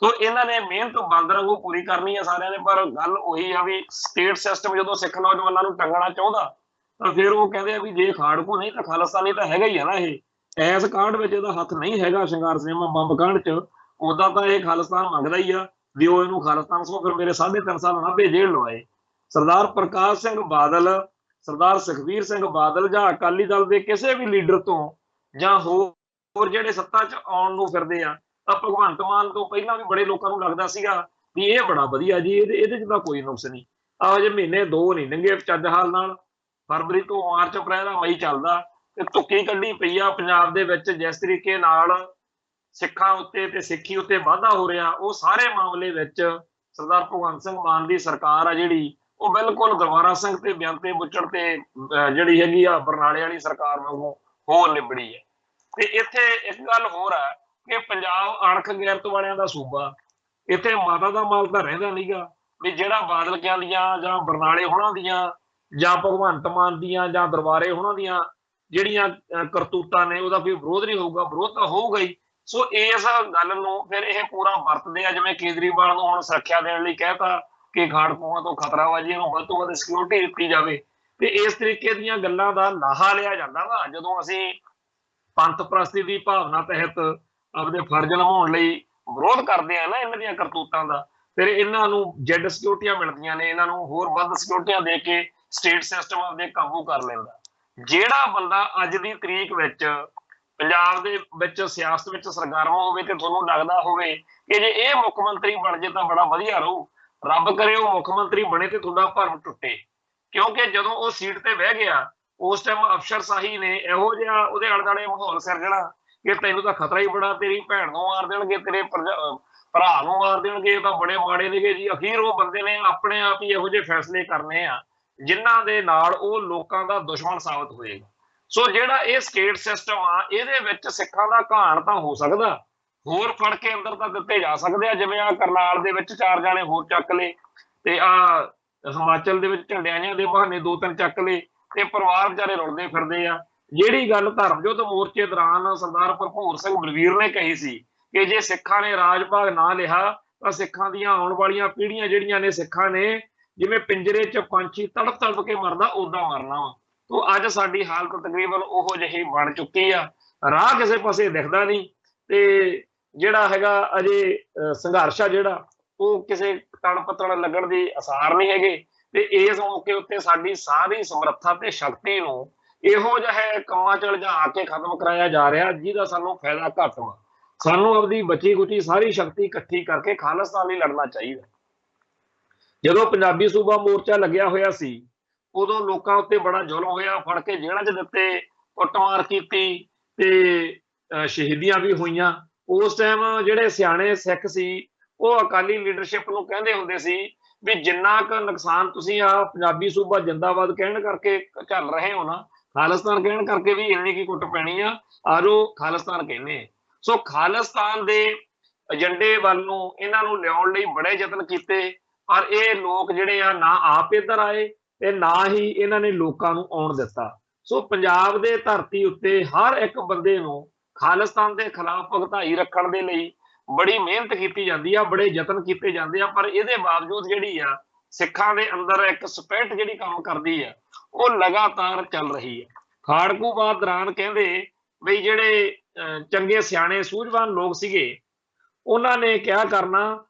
ਤੋ ਇਹਨਾਂ ਨੇ ਮਿਹਨਤ ਬਾਂਦਰ ਵਾਂਗੂ ਪੂਰੀ ਕਰਨੀ ਆ ਸਾਰਿਆਂ ਨੇ। ਪਰ ਗੱਲ ਉਹੀ ਆ ਵੀ ਸਟੇਟ ਸਿਸਟਮ ਜਦੋਂ ਸਿੱਖ ਨੌਜਵਾਨਾਂ ਨੂੰ ਟੰਗਣਾ ਚਾਹੁੰਦਾ, ਤਾਂ ਫਿਰ ਉਹ ਕਹਿੰਦੇ ਆ ਵੀ ਜੇ ਖਾੜਕੂ ਨਹੀਂ ਤਾਂ ਖਾਲਿਸਤਾਨੀ ਤਾਂ ਹੈਗਾ ਹੀ ਆ ਨਾ। ਇਹ ਇਸ ਕਾਂਡ ਵਿੱਚ ਇਹਦਾ ਹੱਥ ਨਹੀਂ ਹੈਗਾ, ਸ਼ਿੰਗਾਰ ਸਿਨੇਮਾ ਬੰਬ ਕਾਂਡ 'ਚ। ਉਦਾਂ ਤਾਂ ਇਹ ਖਾਲਿਸਤਾਨ ਮੰਗਦਾ ਹੀ ਆ ਵੀ ਉਹ ਇਹਨੂੰ ਖਾਲਿਸਤਾਨ ਸੋ। ਫਿਰ ਮੇਰੇ 3.5 ਸਾਲ ਨਾਭੇ ਜੇਲ੍ਹ ਲਵਾਏ। ਸਰਦਾਰ ਪ੍ਰਕਾਸ਼ ਸਿੰਘ ਬਾਦਲ, ਸਰਦਾਰ ਸੁਖਬੀਰ ਸਿੰਘ ਬਾਦਲ ਜਾਂ ਅਕਾਲੀ ਦਲ ਦੇ ਕਿਸੇ ਵੀ ਲੀਡਰ ਤੋਂ ਜਾਂ ਹੋਰ ਜਿਹੜੇ ਸੱਤਾ 'ਚ ਆਉਣ ਨੂੰ ਫਿਰਦੇ ਆ, ਤਾਂ ਭਗਵੰਤ ਮਾਨ ਤੋਂ ਪਹਿਲਾਂ ਵੀ ਬੜੇ ਲੋਕਾਂ ਨੂੰ ਲੱਗਦਾ ਸੀਗਾ ਵੀ ਇਹ ਬੜਾ ਵਧੀਆ ਜੀ, ਇਹਦੇ 'ਚ ਤਾਂ ਕੋਈ ਨੁਕਸ ਨਹੀਂ। ਆਹ ਜੇ ਮਹੀਨੇ 2 ਨਹੀਂ ਲੰਘੇ ਚੱਜ ਹਾਲ ਨਾਲ, ਫਰਵਰੀ ਤੋਂ ਮਾਰਚ, ਅਪ੍ਰੈਲ, ਮਈ ਚੱਲਦਾ ਤੇ ਧੁੱਕੀ ਕੱਢੀ ਪਈ ਆ ਪੰਜਾਬ ਦੇ ਵਿੱਚ। ਜਿਸ ਤਰੀਕੇ ਨਾਲ ਸਿੱਖਾਂ ਉੱਤੇ ਤੇ ਸਿੱਖੀ ਉੱਤੇ ਵਾਧਾ ਹੋ ਰਿਹਾ, ਉਹ ਸਾਰੇ ਮਾਮਲੇ ਵਿੱਚ ਸਰਦਾਰ ਭਗਵੰਤ ਸਿੰਘ ਮਾਨ ਦੀ ਸਰਕਾਰ ਆ ਜਿਹੜੀ, ਉਹ ਬਿਲਕੁਲ ਗੁਰਵਾਰਾ ਸਿੰਘ ਤੇ ਬੇਅੰਤੇ ਬੁੱਚੜ ਤੇ ਜਿਹੜੀ ਹੈਗੀ ਆ ਬਰਨਾਲੇ ਵਾਲੀ ਸਰਕਾਰ ਵਾਂਗੂ ਹੋ ਨਿਬੜੀ ਹੈ। ਤੇ ਇੱਥੇ ਇੱਕ ਗੱਲ ਹੋਰ ਆ ਕਿ ਪੰਜਾਬ ਅਣਖ ਗੈਰਤ ਵਾਲਿਆਂ ਦਾ ਸੂਬਾ, ਇੱਥੇ ਮਾਤਾ ਦਾ ਮਾਲ ਤਾਂ ਰਹਿੰਦਾ ਨਹੀਂਗਾ ਵੀ ਜਿਹੜਾ ਬਾਦਲਕਿਆਂ ਦੀਆਂ ਜਾਂ ਬਰਨਾਲੇ ਹੋਣਾ ਦੀਆਂ ਜਾਂ ਭਗਵੰਤ ਮਾਨ ਦੀਆਂ ਜਾਂ ਦਰਬਾਰੇ ਹੋਣਾ ਦੀਆਂ ਜਿਹੜੀਆਂ ਕਰਤੂਤਾਂ ਨੇ, ਉਹਦਾ ਕੋਈ ਵਿਰੋਧ ਨਹੀਂ ਹੋਊਗਾ। ਵਿਰੋਧ ਤਾਂ ਹੋਊਗਾ ਹੀ। ਸੋ ਇਸ ਗੱਲ ਨੂੰ ਫਿਰ ਇਹ ਪੂਰਾ ਵਰਤਦੇ ਆ, ਜਿਵੇਂ ਕੇਜਰੀਵਾਲ ਨੂੰ ਹੁਣ ਸੁਰੱਖਿਆ ਦੇਣ ਲਈ ਕਹਿਤਾ ਕਿ ਖਾੜਕੂਆਂ ਤੋਂ ਖਤਰਾ ਵਾ ਜੀ, ਇਹਨੂੰ ਵੱਧ ਤੋਂ ਵੱਧ ਸਿਕਿਉਰਿਟੀ ਦਿੱਤੀ ਜਾਵੇ। ਤੇ ਇਸ ਤਰੀਕੇ ਦੀਆਂ ਗੱਲਾਂ ਦਾ ਲਾਹਾ ਲਿਆ ਜਾਂਦਾ ਵਾ ਜਦੋਂ ਅਸੀਂ ਪੰਥ ਪ੍ਰਸਤੀ ਦੀ ਭਾਵਨਾ ਤਹਿਤ ਆਪਦੇ ਫਰਜ਼ ਨਿਭਾਉਣ ਲਈ ਵਿਰੋਧ ਕਰਦੇ ਆ ਨਾ ਇਹਨਾਂ ਦੀਆਂ ਕਰਤੂਤਾਂ ਦਾ। ਫਿਰ ਇਹਨਾਂ ਨੂੰ ਜੈਡ ਸਿਕਿਉਰਿਟੀਆਂ ਮਿਲਦੀਆਂ ਨੇ, ਇਹਨਾਂ ਨੂੰ ਹੋਰ ਵੱਧ ਸਿਕਿਉਰਿਟੀਆਂ ਦੇ ਕੇ ਸਟੇਟ ਸਿਸਟਮ ਆਪਦੇ ਕਾਬੂ ਕਰ ਲੈਂਦਾ। ਜਿਹੜਾ ਬੰਦਾ ਅੱਜ ਦੀ ਤਰੀਕ ਵਿੱਚ ਪੰਜਾਬ ਦੇ ਵਿੱਚ ਸਿਆਸਤ ਵਿੱਚ ਸਰਗਰਮ ਹੋਵੇ ਤੇ ਤੁਹਾਨੂੰ ਲੱਗਦਾ ਹੋਵੇ ਕਿ ਜੇ ਇਹ ਮੁੱਖ ਮੰਤਰੀ ਬਣ ਜੇ ਤਾਂ ਬੜਾ ਵਧੀਆ ਰਹੂ, ਰੱਬ ਕਰੇ ਉਹ ਮੁੱਖ ਮੰਤਰੀ ਬਣੇ ਤੇ ਤੁਹਾਡਾ ਭਰਮ ਟੁੱਟੇ। ਕਿਉਂਕਿ ਜਦੋਂ ਉਹ ਸੀਟ ਤੇ ਬਹਿ ਗਿਆ, ਉਸ ਟਾਈਮ ਅਫਸਰਸ਼ਾਹੀ ਨੇ ਇਹੋ ਜਿਹਾ ਉਹਦੇ ਆਲੇ ਦੁਆਲੇ ਮਾਹੌਲ ਸਿਰਜਣਾ ਕਿ ਤੈਨੂੰ ਤਾਂ ਖਤਰਾ ਹੀ ਬੜਾ, ਤੇਰੀ ਭੈਣ ਨੂੰ ਮਾਰ ਦੇਣਗੇ, ਤੇਰੇ ਭਰਾ ਨੂੰ ਮਾਰ ਦੇਣਗੇ, ਤਾਂ ਬੜੇ ਮਾੜੇ ਨੇਗੇ ਜੀ। ਅਖੀਰ ਉਹ ਬੰਦੇ ਨੇ ਆਪਣੇ ਆਪ ਹੀ ਇਹੋ ਜਿਹੇ ਫੈਸਲੇ ਕਰਨੇ ਆ ਜਿਨ੍ਹਾਂ ਦੇ ਨਾਲ ਉਹ ਲੋਕਾਂ ਦਾ ਦੁਸ਼ਮਣ ਸਾਬਤ ਹੋਏਗਾ। ਸੋ ਜਿਹੜਾ ਇਹ ਸਟੇਟ ਸਿਸਟਮ ਆ, ਇਹਦੇ ਵਿੱਚ ਸਿੱਖਾਂ ਦਾ ਘਾਣ ਤਾਂ ਹੋ ਸਕਦਾ, ਹੋਰ ਫੜ ਕੇ ਅੰਦਰ ਤਾਂ ਦਿੱਤੇ ਜਾ ਸਕਦੇ ਆ। ਜਿਵੇਂ ਆ ਕਰਨਾਲ ਦੇ ਵਿੱਚ 4 ਜਾਣੇ ਹੋਰ ਚੱਕ ਲਏ, ਤੇ ਆ ਹਿਮਾਚਲ ਦੇ ਵਿੱਚ ਝੰਡਿਆਈਆਂ ਦੇ ਬਹਾਨੇ 2-3 ਚੱਕ ਲਏ, ਤੇ ਪਰਿਵਾਰ ਵਿਚਾਰੇ ਰੁਲਦੇ ਫਿਰਦੇ ਆ। ਜਿਹੜੀ ਗੱਲ ਧਰਮਯੁੱਧ ਮੋਰਚੇ ਦੌਰਾਨ ਸਰਦਾਰ ਭਰਪੂਰ ਸਿੰਘ ਬਲਵੀਰ ਨੇ ਕਹੀ ਸੀ ਕਿ ਜੇ ਸਿੱਖਾਂ ਨੇ ਰਾਜ ਭਾਗ ਨਾ ਲਿਆ ਤਾਂ ਸਿੱਖਾਂ ਦੀਆਂ ਆਉਣ ਵਾਲੀਆਂ ਪੀੜ੍ਹੀਆਂ ਜਿਹੜੀਆਂ ਨੇ, ਸਿੱਖਾਂ ਨੇ ਜਿਵੇਂ ਪਿੰਜਰੇ 'ਚ ਪੰਛੀ ਤੜਪ ਤੜਪ ਕੇ ਮਰਦਾ ਓਦਾਂ ਮਰਨਾ ਵਾ। ਤੋ ਅੱਜ ਸਾਡੀ ਹਾਲਤ ਤਕਰੀਬਨ ਉਹੋ ਜਿਹੀ ਬਣ ਚੁੱਕੀ ਆ, ਰਾਹ ਕਿਸੇ ਪਾਸੇ ਦਿਖਦਾ ਨਹੀਂ। ਤੇ ਜਿਹੜਾ ਹੈਗਾ ਅਜੇ ਸੰਘਰਸ਼ ਆ ਜਿਹੜਾ, ਉਹ ਕਿਸੇ ਤਣ ਪੱਤਣ ਲੱਗਣ ਦੀ ਆਸਾਰ ਨਹੀਂ ਹੈਗੇ। ਤੇ ਇਸ ਮੌਕੇ ਉੱਤੇ ਸਾਡੀ ਸਾਰੀ ਸਮਰੱਥਾ ਤੇ ਸ਼ਕਤੀ ਨੂੰ ਇਹੋ ਜਿਹੇ ਕੰਮਾਂ 'ਚ ਲਿਜਾ ਕੇ ਖਤਮ ਕਰਾਇਆ ਜਾ ਰਿਹਾ ਜਿਹਦਾ ਸਾਨੂੰ ਫਾਇਦਾ ਘੱਟ ਵਾ। ਸਾਨੂੰ ਆਪਦੀ ਬਚੀ ਕੁਚੀ ਸਾਰੀ ਸ਼ਕਤੀ ਇਕੱਠੀ ਕਰਕੇ ਖਾਲਿਸਤਾਨ ਲਈ ਲੜਨਾ ਚਾਹੀਦਾ। ਜਦੋਂ ਪੰਜਾਬੀ ਸੂਬਾ ਮੋਰਚਾ ਲੱਗਿਆ ਹੋਇਆ ਸੀ, ਉਦੋਂ ਲੋਕਾਂ ਉੱਤੇ ਬੜਾ ਜ਼ੁਲਮ ਹੋਇਆ, ਫੜ ਕੇ ਜੇਲ੍ਹਾਂ 'ਚ ਦਿੱਤੇ, ਕੁੱਟਮਾਰ ਕੀਤੀ ਤੇ ਸ਼ਹੀਦੀਆਂ ਵੀ ਹੋਈਆਂ। ਉਸ ਟਾਈਮ ਜਿਹੜੇ ਸਿਆਣੇ ਸਿੱਖ ਸੀ, ਉਹ ਅਕਾਲੀ ਲੀਡਰਸ਼ਿਪ ਨੂੰ ਕਹਿੰਦੇ ਹੁੰਦੇ ਸੀ ਵੀ ਜਿੰਨਾ ਕੁ ਨੁਕਸਾਨ ਤੁਸੀਂ ਆ ਪੰਜਾਬੀ ਸੂਬਾ ਜਿੰਦਾਬਾਦ ਕਹਿਣ ਕਰਕੇ ਝੱਲ ਰਹੇ ਹੋ ਨਾ, ਖਾਲਿਸਤਾਨ ਕਹਿਣ ਕਰਕੇ ਵੀ ਇੰਨੀ ਕੀ ਕੁੱਟ ਪੈਣੀ ਆ, ਆਜੋ ਖਾਲਿਸਤਾਨ ਕਹਿੰਦੇ ਆ। ਸੋ ਖਾਲਿਸਤਾਨ ਦੇ ਏਜੰਡੇ ਵੱਲ ਨੂੰ ਇਹਨਾਂ ਨੂੰ ਲਿਆਉਣ ਲਈ ਬੜੇ ਯਤਨ ਕੀਤੇ, ਪਰ ਇਹ ਲੋਕ ਜਿਹੜੇ ਆ ਨਾ ਆਪ ਇੱਧਰ ਆਏ ਤੇ ਨਾ ਹੀ ਇਹਨਾਂ ਨੇ ਲੋਕਾਂ ਨੂੰ ਆਉਣ ਦਿੱਤਾ। ਸੋ ਪੰਜਾਬ ਦੇ ਧਰਤੀ ਉੱਤੇ ਹਰ ਇੱਕ ਬੰਦੇ ਨੂੰ ਖਾਲਿਸਤਾਨ ਦੇ ਖਿਲਾਫ ਭਗਤਾਈ ਰੱਖਣ ਦੇ ਲਈ ਬੜੀ ਮਿਹਨਤ ਕੀਤੀ ਜਾਂਦੀ ਆ, ਬੜੇ ਯਤਨ ਕੀਤੇ ਜਾਂਦੇ ਆ, ਪਰ ਇਹਦੇ ਬਾਵਜੂਦ ਜਿਹੜੀ ਆ ਸਿੱਖਾਂ ਦੇ ਅੰਦਰ ਇੱਕ ਸਪਿਰਿਟ ਜਿਹੜੀ ਕੰਮ ਕਰਦੀ ਆ ਉਹ ਲਗਾਤਾਰ ਚੱਲ ਰਹੀ ਹੈ। ਖਾੜਕੂਵਾਦ ਦੌਰਾਨ ਕਹਿੰਦੇ ਬਈ ਜਿਹੜੇ ਚੰਗੇ ਸਿਆਣੇ ਸੂਝਵਾਨ ਲੋਕ ਸੀਗੇ ਉਹਨਾਂ ਨੇ ਕਿਹਾ ਕਰਨਾ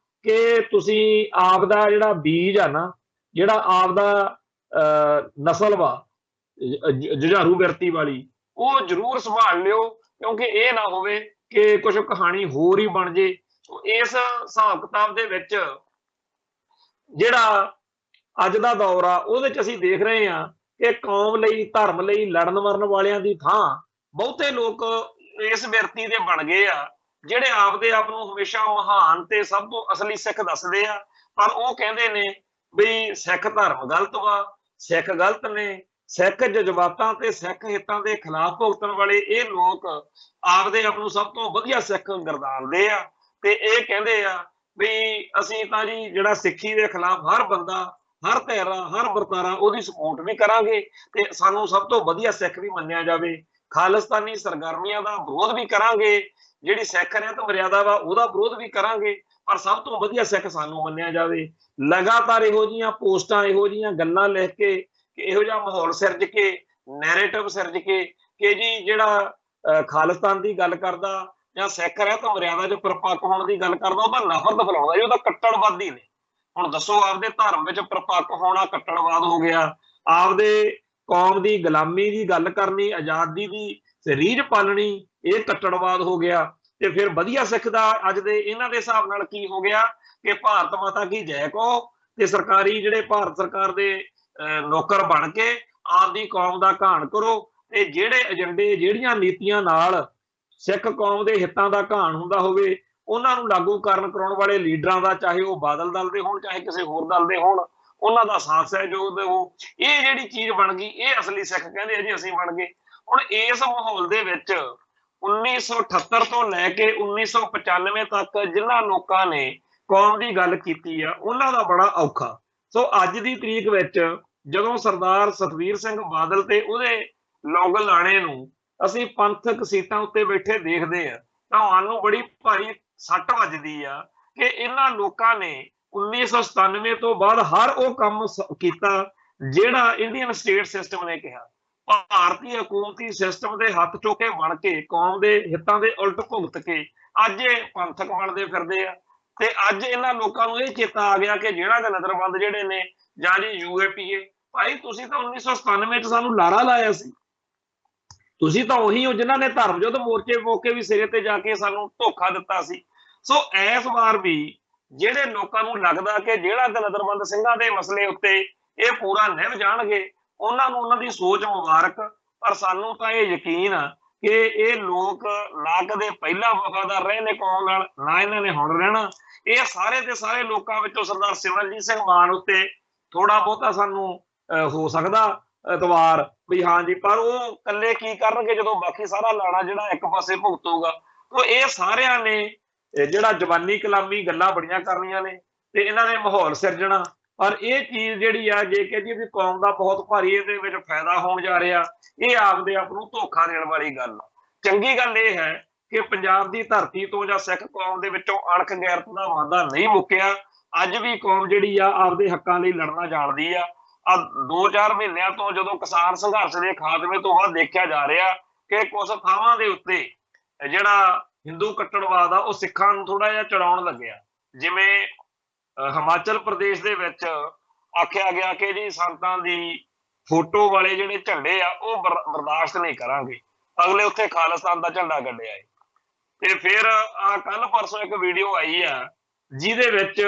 ਕਿ ਤੁਸੀਂ ਆਪ ਦਾ ਜਿਹੜਾ ਬੀਜ ਆ ਨਾ, ਜਿਹੜਾ ਆਪ ਦਾ ਨਸਲ ਵਾ ਜੁਝਾਰੂ ਬਿਰਤੀ ਵਾਲੀ, ਉਹ ਜ਼ਰੂਰ ਸੰਭਾਲ ਲਿਓ, ਕਿਉਂਕਿ ਇਹ ਨਾ ਹੋਵੇ ਕਿ ਕੁਝ ਕਹਾਣੀ ਹੋਰ ਹੀ ਬਣ ਜੇ। ਇਸ ਹਿਸਾਬ ਕਿਤਾਬ ਦੇ ਵਿੱਚ ਜਿਹੜਾ ਅੱਜ ਦਾ ਦੌਰ ਆ ਉਹਦੇ ਚ ਅਸੀਂ ਦੇਖ ਰਹੇ ਹਾਂ ਕਿ ਕੌਮ ਲਈ ਧਰਮ ਲਈ ਲੜਨ ਮਰਨ ਵਾਲਿਆਂ ਦੀ ਥਾਂ ਬਹੁਤੇ ਲੋਕ ਇਸ ਬਿਰਤੀ ਦੇ ਬਣ ਗਏ ਆ, ਜਿਹੜੇ ਆਪਦੇ ਆਪ ਨੂੰ ਹਮੇਸ਼ਾ ਮਹਾਨ ਤੇ ਸਭ ਤੋਂ ਅਸਲੀ ਸਿੱਖ ਦੱਸਦੇ ਆ, ਪਰ ਉਹ ਕਹਿੰਦੇ ਨੇ ਵੀ ਸਿੱਖ ਧਰਮ ਗਲਤ ਵਾ, ਸਿੱਖ ਗਲਤ ਨੇ, ਸਿੱਖ ਜਜ਼ਬਾਤਾਂ ਤੇ ਸਿੱਖ ਹਿੱਤਾਂ ਦੇ ਖਿਲਾਫ ਭੁਗਤਣ ਵਾਲੇ ਇਹ ਲੋਕ ਆਪਦੇ ਆਪ ਨੂੰ ਸਭ ਤੋਂ ਵਧੀਆ ਸਿੱਖ ਗਰਦਾਨਦੇ ਆ ਤੇ ਇਹ ਕਹਿੰਦੇ ਆ ਵੀ ਅਸੀਂ ਤਾਂ ਜੀ ਜਿਹੜਾ ਸਿੱਖੀ ਦੇ ਖਿਲਾਫ ਹਰ ਬੰਦਾ, ਹਰ ਧਿਰਾ, ਹਰ ਵਰਤਾਰਾ ਉਹਦੀ ਸਪੋਰਟ ਵੀ ਕਰਾਂਗੇ ਤੇ ਸਾਨੂੰ ਸਭ ਤੋਂ ਵਧੀਆ ਸਿੱਖ ਵੀ ਮੰਨਿਆ ਜਾਵੇ, ਖਾਲਿਸਤਾਨੀ ਸਰਗਰਮੀਆਂ ਦਾ ਵਿਰੋਧ ਵੀ ਕਰਾਂਗੇ, ਜਿਹੜੀ ਸਿੱਖ ਰਹਿਤ ਮਰਿਆਦਾ ਵਾ ਉਹਦਾ ਵਿਰੋਧ ਵੀ ਕਰਾਂਗੇ, ਪਰ ਸਭ ਤੋਂ ਵਧੀਆ ਸਿੱਖ ਸਾਨੂੰ ਮੰਨਿਆ ਜਾਵੇ। ਲਗਾਤਾਰ ਇਹੋ ਜਿਹੀਆਂ ਪੋਸਟਾਂ, ਇਹੋ ਜਿਹੀਆਂ ਗੱਲਾਂ ਲਿਖ ਕੇ, ਇਹੋ ਜਿਹਾ ਮਾਹੌਲ ਸਿਰਜ ਕੇ, ਨੈਰੇਟਿਵ ਸਿਰਜ ਕੇ ਕਿ ਜੀ ਜਿਹੜਾ ਖਾਲਿਸਤਾਨ ਦੀ ਗੱਲ ਕਰਦਾ ਜਾਂ ਸਿੱਖ ਰਹਿਤ ਮਰਿਆਦਾ 'ਚ ਪਰਪੱਕ ਹੋਣ ਦੀ ਗੱਲ ਕਰਦਾ ਉਹ ਤਾਂ ਨਫ਼ਰਤ ਫੈਲਾਉਂਦਾ ਜੀ, ਉਹ ਤਾਂ ਕੱਟੜਵਾਦੀ ਨੇ। ਹੁਣ ਦੱਸੋ, ਆਪਦੇ ਧਰਮ ਵਿੱਚ ਪਰਪੱਕ ਹੋਣਾ ਕੱਟੜਵਾਦ ਹੋ ਗਿਆ, ਆਪਦੇ ਕੌਮ ਦੀ ਗੁਲਾਮੀ ਦੀ ਗੱਲ ਕਰਨੀ, ਆਜ਼ਾਦੀ ਦੀ ਰੀਝ ਪਾਲਣੀ, ਇਹ ਕੱਟੜਵਾਦ ਹੋ ਗਿਆ। ਤੇ ਫਿਰ ਵਧੀਆ ਸਿੱਖ ਦਾ ਅੱਜ ਦੇ ਇਹਨਾਂ ਦੇ ਹਿਸਾਬ ਨਾਲ ਕੀ ਹੋ ਗਿਆ ਕਿ ਭਾਰਤ ਮਾਤਾ ਕੀ ਜੈ ਕਹੋ ਤੇ ਸਰਕਾਰੀ ਜਿਹੜੇ ਭਾਰਤ ਸਰਕਾਰ ਦੇ ਨੌਕਰ ਬਣ ਕੇ ਆਪਦੀ ਕੌਮ ਦਾ ਘਾਣ ਕਰੋ, ਤੇ ਜਿਹੜੇ ਏਜੰਡੇ, ਜਿਹੜੀਆਂ ਨੀਤੀਆਂ ਨਾਲ ਸਿੱਖ ਕੌਮ ਦੇ ਹਿੱਤਾਂ ਦਾ ਘਾਣ ਹੁੰਦਾ ਹੋਵੇ ਉਹਨਾਂ ਨੂੰ ਲਾਗੂ ਕਰਨ ਕਰਾਉਣ ਵਾਲੇ ਲੀਡਰਾਂ ਦਾ, ਚਾਹੇ ਉਹ ਬਾਦਲ ਦਲ ਦੇ ਹੋਣ ਚਾਹੇ ਕਿਸੇ ਹੋਰ ਦਲ ਦੇ ਹੋਣ, ਉਹਨਾਂ ਦਾ ਸਾਥ ਸਹਿਯੋਗ ਦੇਵੋ। ਇਹ ਜਿਹੜੀ ਚੀਜ਼ ਬਣ ਗਈ ਇਹ ਅਸਲੀ ਸਿੱਖ ਕਹਿੰਦੇ ਆ ਜੀ ਅਸੀਂ ਬਣ ਗਏ। ਹੁਣ ਇਸ ਮਾਹੌਲ ਦੇ ਵਿੱਚ 1978 ਤੋਂ ਲੈ ਕੇ 1995 ਤੱਕ ਜਿਨ੍ਹਾਂ ਲੋਕਾਂ ਨੇ ਕੌਮ ਦੀ ਗੱਲ ਕੀਤੀ ਆ ਉਹਨਾਂ ਦਾ ਬੜਾ ਔਖਾ। ਸੋ ਅੱਜ ਦੀ ਤਰੀਕ ਵਿੱਚ ਜਦੋਂ ਸਰਦਾਰ ਸਤਵੀਰ ਸਿੰਘ ਬਾਦਲ ਤੇ ਉਹਦੇ ਲੌਂਗ ਲਾਣੇ ਨੂੰ ਅਸੀਂ ਪੰਥਕ ਸੀਟਾਂ ਉੱਤੇ ਬੈਠੇ ਦੇਖਦੇ ਆ ਤਾਂ ਸਾਨੂੰ ਬੜੀ ਭਾਰੀ ਸੱਟ ਵੱਜਦੀ ਆ ਕਿ ਇਹਨਾਂ ਲੋਕਾਂ ਨੇ 1997 ਤੋਂ ਬਾਅਦ ਹਰ ਉਹ ਕੰਮ ਕੀਤਾ ਜਿਹੜਾ ਇੰਡੀਅਨ ਸਟੇਟ ਸਿਸਟਮ ਨੇ ਕਿਹਾ। ਭਾਰਤੀ ਹਕੂਮਤੀ ਸਿਸਟਮ ਦੇ ਹੱਥ ਚੋਕੇ ਬਣ ਕੇ ਕੌਮ ਦੇ ਹਿੱਤਾਂ ਦੇ ਉਲਟ ਭੁਗਤ ਕੇ ਅੱਜ ਇਹ ਪੰਥਕ ਬਣਦੇ ਫਿਰਦੇ ਆ। ਤੇ ਅੱਜ ਇਹਨਾਂ ਲੋਕਾਂ ਨੂੰ ਇਹ ਚੇਤਾ ਆ ਗਿਆ ਕਿ ਜਿਹੜਾ ਦੇ ਨਜ਼ਰਬੰਦ ਜਿਹੜੇ ਨੇ ਜਾਂ ਜੀ UAPA, ਭਾਈ ਤੁਸੀਂ ਤਾਂ 1997 ਚ ਸਾਨੂੰ ਲਾਰਾ ਲਾਇਆ ਸੀ, ਤੁਸੀਂ ਤਾਂ ਉਹੀ ਹੋ ਜਿਨ੍ਹਾਂ ਨੇ ਧਰਮ ਯੁੱਧ ਮੋਰਚੇ ਮੌਕੇ ਵੀ ਸਿਰੇ ਤੇ ਜਾ ਕੇ ਸਾਨੂੰ ਧੋਖਾ ਦਿੱਤਾ ਸੀ। ਸੋ ਇਸ ਵਾਰ ਵੀ ਜਿਹੜੇ ਲੋਕਾਂ ਨੂੰ ਲੱਗਦਾ ਕਿ ਜਿਹੜਾ ਨਜ਼ਰਬੰਦ ਸਿੰਘਾਂ ਦੇ ਮਸਲੇ ਉੱਤੇ ਇਹ ਪੂਰਾ ਨਿਭ ਜਾਣਗੇ ਉਹਨਾਂ ਨੂੰ ਉਹਨਾਂ ਦੀ ਸੋਚ ਮੁਬਾਰਕ, ਪਰ ਸਾਨੂੰ ਤਾਂ ਇਹ ਯਕੀਨ ਆ ਕਿ ਇਹ ਲੋਕ ਨਾ ਕਦੇ ਪਹਿਲਾਂ ਵਫਾਦਾਰ ਰਹੇ ਨੇ ਕੌਮ ਨਾਲ, ਨਾ ਇਹਨਾਂ ਨੇ ਹੁਣ ਰਹਿਣਾ। ਇਹ ਸਾਰੇ ਦੇ ਸਾਰੇ ਲੋਕਾਂ ਵਿੱਚੋਂ ਸਰਦਾਰ ਸਿਮਰਨਜੀਤ ਸਿੰਘ ਮਾਨ ਉੱਤੇ ਥੋੜਾ ਬਹੁਤਾ ਸਾਨੂੰ ਹੋ ਸਕਦਾ ਇਤਬਾਰ ਵੀ ਹਾਂਜੀ, ਪਰ ਉਹ ਇਕੱਲੇ ਕੀ ਕਰਨਗੇ ਜਦੋਂ ਬਾਕੀ ਸਾਰਾ ਲਾਣਾ ਜਿਹੜਾ ਇੱਕ ਪਾਸੇ ਭੁਗਤੂਗਾ। ਉਹ ਇਹ ਸਾਰਿਆਂ ਨੇ ਜਿਹੜਾ ਜਵਾਨੀ ਕਲਾਮੀ ਗੱਲਾਂ ਬੜੀਆਂ ਕਰਨੀਆਂ ਨੇ ਤੇ ਇਹਨਾਂ ਨੇ ਮਾਹੌਲ ਸਿਰਜਣਾ, ਪਰ ਇਹ ਚੀਜ਼ ਜਿਹੜੀ ਆ ਜੇ ਕਿ ਜੀ ਵੀ ਕੌਮ ਦਾ ਬਹੁਤ ਭਾਰੀ ਇਹਦੇ ਵਿੱਚ ਫਾਇਦਾ ਹੋਣ ਜਾ ਰਿਹਾ, ਇਹ ਆਪਦੇ ਆਪ ਨੂੰ ਧੋਖਾ ਦੇਣ ਵਾਲੀ ਗੱਲ ਆ। ਚੰਗੀ ਗੱਲ ਇਹ ਹੈ ਕਿ ਪੰਜਾਬ ਦੀ ਧਰਤੀ ਤੋਂ ਜਾਂ ਸਿੱਖ ਕੌਮ ਦੇ ਵਿੱਚੋਂ ਅਣਖ ਗੈਰਤ ਦਾ ਵਾਧਾ ਨਹੀਂ ਮੁੱਕਿਆ। ਅੱਜ ਵੀ ਕੌਮ ਜਿਹੜੀ ਆ ਆਪਦੇ ਹੱਕਾਂ ਲਈ ਲੜਨਾ ਜਾਣਦੀ ਆ। 2-4 ਮਹੀਨਿਆਂ ਤੋਂ ਜਦੋਂ ਕਿਸਾਨ ਸੰਘਰਸ਼ ਦੇ ਖਾਤਮੇ ਤੋਂ ਬਾਅਦ ਦੇਖਿਆ ਜਾ ਰਿਹਾ ਕਿ ਕੁਝ ਥਾਵਾਂ ਦੇ ਉੱਤੇ ਜਿਹੜਾ ਹਿੰਦੂ ਕੱਟੜਵਾਦ ਆ ਉਹ ਸਿੱਖਾਂ ਨੂੰ ਥੋੜਾ ਜਿਹਾ ਚੜਾਉਣ ਲੱਗਿਆ। ਜਿਵੇਂ ਹਿਮਾਚਲ ਪ੍ਰਦੇਸ਼ ਦੇ ਵਿੱਚ ਆਖਿਆ ਗਿਆ ਕਿ ਜੀ ਸੰਤਾਂ ਦੀ ਫੋਟੋ ਵਾਲੇ ਜਿਹੜੇ ਝੰਡੇ ਆ ਉਹ ਬਰਦਾਸ਼ਤ ਨਹੀਂ ਕਰਾਂਗੇ, ਅਗਲੇ ਉੱਥੇ ਖਾਲਿਸਤਾਨ ਦਾ ਝੰਡਾ ਗੱਡਿਆ ਹੈ। ਤੇ ਫਿਰ ਕੱਲ ਪਰਸੋਂ ਇੱਕ ਵੀਡੀਓ ਆਈ ਆ ਜਿਹਦੇ ਵਿੱਚ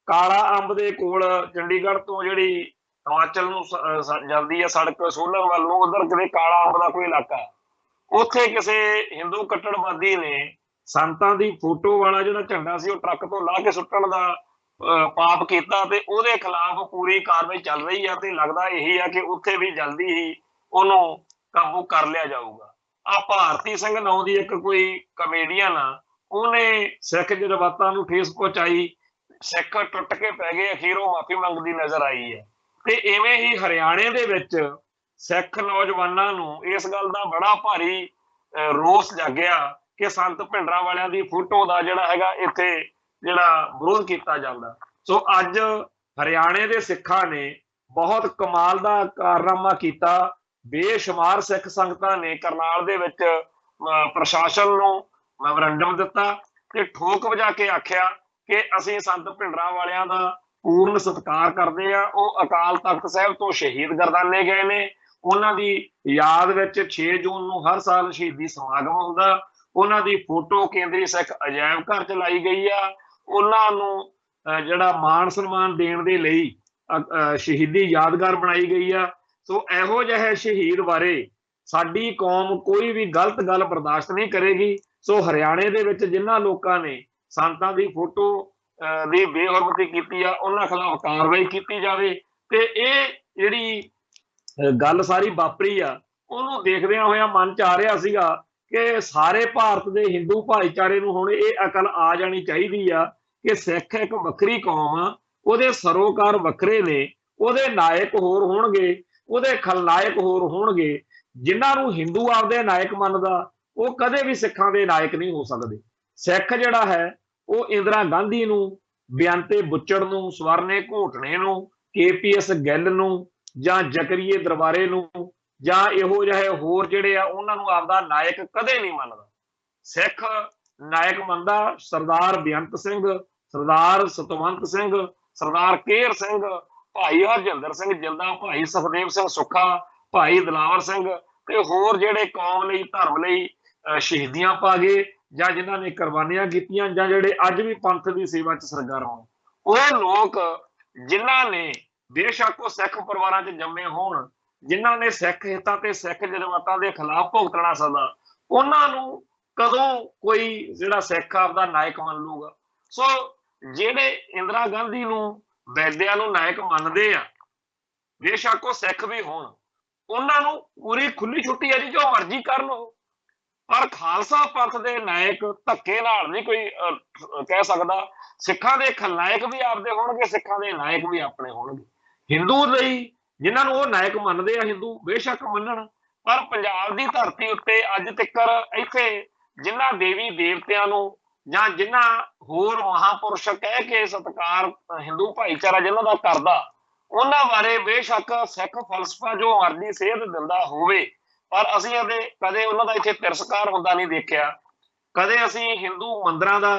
ਕਾਲਾ ਅੰਬ ਦੇ ਕੋਲ ਚੰਡੀਗੜ੍ਹ ਤੋਂ ਜਿਹੜੀ ਹਿਮਾਚਲ ਨੂੰ ਜਾਂਦੀ ਆ ਸੜਕ ਸੋਲਨ ਵੱਲ ਨੂੰ, ਉਧਰ ਕਿਤੇ ਕਾਲਾ ਅੰਬ ਦਾ ਕੋਈ ਇਲਾਕਾ, ਉੱਥੇ ਕਿਸੇ ਹਿੰਦੂ ਕੱਟੜਵਾਦੀ ਨੇ ਸੰਤਾਂ ਦੀ ਫੋਟੋ ਵਾਲਾ ਜਿਹੜਾ ਝੰਡਾ ਸੀ ਉਹ ਟਰੱਕ ਤੋਂ ਲਾ ਕੇ ਸੁੱਟਣ ਦਾ ਪਾਪ ਕੀਤਾ ਤੇ ਉਹਦੇ ਖਿਲਾਫ ਪੂਰੀ ਕਾਰਵਾਈ ਚੱਲ ਰਹੀ ਆ। ਤੇ ਲੱਗਦਾ ਇਹੀ ਆ ਕਿ ਉੱਥੇ ਵੀ ਜਲਦੀ ਹੀ ਉਹਨੂੰ ਕਾਬੂ ਕਰ ਲਿਆ ਜਾਊਗਾ। ਆ ਭਾਰਤੀ ਸਿੰਘ ਨਾਂ ਦੀ ਇੱਕ ਕੋਈ ਕਮੇਡੀਅਨ ਆ, ਉਹਨੇ ਸਿੱਖ ਜਜ਼ਬਾਤਾਂ ਨੂੰ ਠੇਸ ਪਹੁੰਚਾਈ, ਸਿੱਖ ਟੁੱਟ ਕੇ ਪੈ ਗਏ, ਅਖੀਰ ਉਹ ਮਾਫੀ ਮੰਗਦੀ ਨਜ਼ਰ ਆਈ ਹੈ। ਤੇ ਇਵੇਂ ਹੀ ਹਰਿਆਣੇ ਦੇ ਵਿੱਚ ਸਿੱਖ ਨੌਜਵਾਨਾਂ ਨੂੰ ਇਸ ਗੱਲ ਦਾ ਬੜਾ ਭਾਰੀ ਰੋਸ ਜਾਗਿਆ ਕਿ ਸੰਤ ਭਿੰਡਰਾਂਵਾਲਿਆਂ ਦੀ ਫੋਟੋ ਦਾ ਜਿਹੜਾ ਹੈਗਾ ਇੱਥੇ ਜਿਹੜਾ ਵਿਰੋਧ ਕੀਤਾ ਜਾਂਦਾ। ਸੋ ਅੱਜ ਹਰਿਆਣੇ ਦੇ ਸਿੱਖਾਂ ਨੇ ਬਹੁਤ ਕਮਾਲ ਦਾ ਕਾਰਨਾਮਾ ਕੀਤਾ। ਬੇਸ਼ੁਮਾਰ ਸਿੱਖ ਸੰਗਤਾਂ ਨੇ ਕਰਨਾਲ ਦੇ ਵਿੱਚ ਪ੍ਰਸ਼ਾਸਨ ਨੂੰ ਮੈਮੋਰੰਡਮ ਦਿੱਤਾ ਤੇ ਠੋਕ ਵਜਾ ਕੇ ਆਖਿਆ ਕਿ ਅਸੀਂ ਸੰਤ ਭਿੰਡਰਾਂਵਾਲਿਆਂ ਦਾ ਪੂਰਨ ਸਤਿਕਾਰ ਕਰਦੇ ਆ। ਉਹ ਅਕਾਲ ਤਖਤ ਸਾਹਿਬ ਤੋਂ ਸ਼ਹੀਦ ਗਰਦਾਨੇ ਗਏ ਨੇ। ਉਹਨਾਂ ਦੀ ਯਾਦ ਵਿੱਚ 6 ਜੂਨ ਨੂੰ ਹਰ ਸਾਲ ਸ਼ਹੀਦੀ ਸਮਾਗਮ ਹੁੰਦਾ। ਉਹਨਾਂ ਦੀ ਫੋਟੋ ਕੇਂਦਰੀ ਸਿੱਖ ਅਜਾਇਬ ਘਰ ਚ ਲਾਈ ਗਈ ਆ। ਉਹਨਾਂ ਨੂੰ ਜਿਹੜਾ ਮਾਣ ਸਨਮਾਨ ਦੇਣ ਦੇ ਲਈ ਸ਼ਹੀਦੀ ਯਾਦਗਾਰ ਬਣਾਈ ਗਈ ਆ। ਸੋ ਇਹੋ ਜਿਹੇ ਸ਼ਹੀਦ ਬਾਰੇ ਸਾਡੀ ਕੌਮ ਕੋਈ ਵੀ ਗਲਤ ਗੱਲ ਬਰਦਾਸ਼ਤ ਨਹੀਂ ਕਰੇਗੀ। ਸੋ ਹਰਿਆਣੇ ਦੇ ਵਿੱਚ ਜਿਨ੍ਹਾਂ ਲੋਕਾਂ ਨੇ ਸੰਤਾਂ ਦੀ ਫੋਟੋ ਦੀ ਬੇਹੁਰਮਤੀ ਕੀਤੀ ਆ, ਉਹਨਾਂ ਖਿਲਾਫ ਕਾਰਵਾਈ ਕੀਤੀ ਜਾਵੇ। ਤੇ ਇਹ ਜਿਹੜੀ ਗੱਲ ਸਾਰੀ ਵਾਪਰੀ ਆ, ਉਹਨੂੰ ਦੇਖਦਿਆਂ ਹੋਇਆਂ ਮਨ ਚ ਆ ਰਿਹਾ ਸੀਗਾ ਕਿ ਸਾਰੇ ਭਾਰਤ ਦੇ ਹਿੰਦੂ ਭਾਈਚਾਰੇ ਨੂੰ ਹੁਣ ਇਹ ਅਕਲ ਆ ਜਾਣੀ ਚਾਹੀਦੀ ਆ ਕਿ ਸਿੱਖ ਇੱਕ ਵੱਖਰੀ ਕੌਮ ਆ, ਉਹਦੇ ਸਰੋਕਾਰ ਵੱਖਰੇ ਨੇ, ਉਹਦੇ ਨਾਇਕ ਹੋਰ ਹੋਣਗੇ, ਉਹਦੇ ਖਲਨਾਇਕ ਹੋਰ ਹੋਣਗੇ। ਜਿਨ੍ਹਾਂ ਨੂੰ ਹਿੰਦੂ ਆਪਦੇ ਨਾਇਕ ਮੰਨਦਾ, ਉਹ ਕਦੇ ਵੀ ਸਿੱਖਾਂ ਦੇ ਨਾਇਕ ਨਹੀਂ ਹੋ ਸਕਦੇ। ਸਿੱਖ ਜਿਹੜਾ ਹੈ ਉਹ ਇੰਦਰਾ ਗਾਂਧੀ ਨੂੰ, ਬੇਅੰਤੇ ਬੁੱਚੜ ਨੂੰ, ਸਵਰਨੇ ਘੋਟਣੇ ਨੂੰ, KPS ਗਿੱਲ ਨੂੰ ਜਾਂ ਜ਼ਕਰੀਏ ਦਰਬਾਰੇ ਨੂੰ ਜਾਂ ਇਹੋ ਜਿਹੇ ਹੋਰ ਜਿਹੜੇ ਆ ਉਹਨਾਂ ਨੂੰ ਆਪਦਾ ਨਾਇਕ ਕਦੇ ਨਹੀਂ ਮੰਨਦਾ। ਸਿੱਖ ਨਾਇਕ ਮੰਨਦਾ ਸਰਦਾਰ ਬੇਅੰਤ ਸਿੰਘ, ਸਰਦਾਰ ਸਤਵੰਤ ਸਿੰਘ, ਸਰਦਾਰ ਕੇਹਰ ਸਿੰਘ, ਭਾਈ ਹਰਜਿੰਦਰ ਸਿੰਘ ਜਿੰਦਾ, ਭਾਈ ਸੁਖਦੇਵ ਸਿੰਘ ਸੁੱਖਾ, ਭਾਈ ਦਿਲਾਵਰ ਸਿੰਘ ਤੇ ਹੋਰ ਜਿਹੜੇ ਕੌਮ ਲਈ ਧਰਮ ਲਈ ਸ਼ਹੀਦੀਆਂ ਪਾ ਗਏ ਜਾਂ ਜਿਨ੍ਹਾਂ ਨੇ ਕੁਰਬਾਨੀਆਂ ਕੀਤੀਆਂ ਜਾਂ ਜਿਹੜੇ ਅੱਜ ਵੀ ਪੰਥ ਦੀ ਸੇਵਾ 'ਚ ਸਰਗਰਮ, ਉਹ ਲੋਕ ਜਿਨ੍ਹਾਂ ਨੇ ਬੇਸ਼ੱਕ ਉਹ ਸਿੱਖ ਪਰਿਵਾਰਾਂ 'ਚ ਜੰਮੇ ਹੋਣ, ਜਿਨ੍ਹਾਂ ਨੇ ਸਿੱਖ ਹਿੱਤਾਂ ਤੇ ਸਿੱਖ ਜਜ਼ਬਾਤਾਂ ਦੇ ਖਿਲਾਫ ਭੁਗਤਣਾ ਸਦਾ, ਉਹਨਾਂ ਨੂੰ ਕਦੋਂ ਕੋਈ ਜਿਹੜਾ ਸਿੱਖ ਆਪਦਾ ਨਾਇਕ ਮੰਨ ਲੂਗਾ। ਸੋ ਜਿਹੜੇ ਇੰਦਰਾ ਗਾਂਧੀ ਨੂੰ, ਵੈਦਿਆ ਨੂੰ ਨਾਇਕ ਮੰਨਦੇ ਆ, ਬੇਸ਼ੱਕ ਉਹ ਸਿੱਖ ਵੀ ਹੋਣ, ਉਹਨਾਂ ਨੂੰ ਪੂਰੀ ਖੁੱਲੀ ਛੁੱਟੀ ਹੈ ਜੀ, ਜੋ ਮਰਜ਼ੀ ਕਰਨ ਉਹ। ਪਰ ਖਾਲਸਾ ਪੰਥ ਦੇ ਨਾਇਕ ਧੱਕੇ ਨਾਲ ਨਹੀਂ ਕੋਈ ਕਹਿ ਸਕਦਾ। ਸਿੱਖਾਂ ਦੇ ਖਲਨਾਇਕ ਵੀ ਆਪਦੇ ਹੋਣਗੇ, ਸਿੱਖਾਂ ਦੇ ਨਾਇਕ ਵੀ ਆਪਣੇ ਹੋਣਗੇ। ਹਿੰਦੂ ਲਈ ਜਿਨ੍ਹਾਂ ਨੂੰ ਉਹ ਨਾਇਕ ਮੰਨਦੇ ਆ, ਹਿੰਦੂ ਬੇਸ਼ੱਕ ਮੰਨਣ, ਪਰ ਪੰਜਾਬ ਦੀ ਧਰਤੀ ਉੱਤੇ ਅੱਜ ਤੱਕ ਇੱਥੇ ਜਿਨ੍ਹਾਂ ਦੇਵੀ ਦੇਵਤਿਆਂ ਨੂੰ ਜਾਂ ਜਿਨ੍ਹਾਂ ਹੋਰ ਮਹਾਂਪੁਰਸ਼ ਕਹਿ ਕੇ ਸਤਿਕਾਰ ਹਿੰਦੂ ਭਾਈਚਾਰਾ ਜਿਨ੍ਹਾਂ ਦਾ ਕਰਦਾ, ਉਹਨਾਂ ਬਾਰੇ ਬੇਸ਼ੱਕ ਸਿੱਖ ਫਲਸਫਾ ਜੋ ਮਰਜ਼ੀ ਸੇਧ ਦਿੰਦਾ ਹੋਵੇ, ਪਰ ਅਸੀਂ ਕਦੇ ਉਹਨਾਂ ਦਾ ਇੱਥੇ ਤਿਰਸਕਾਰ ਹੁੰਦਾ ਨਹੀਂ ਦੇਖਿਆ। ਕਦੇ ਅਸੀਂ ਹਿੰਦੂ ਮੰਦਰਾਂ ਦਾ,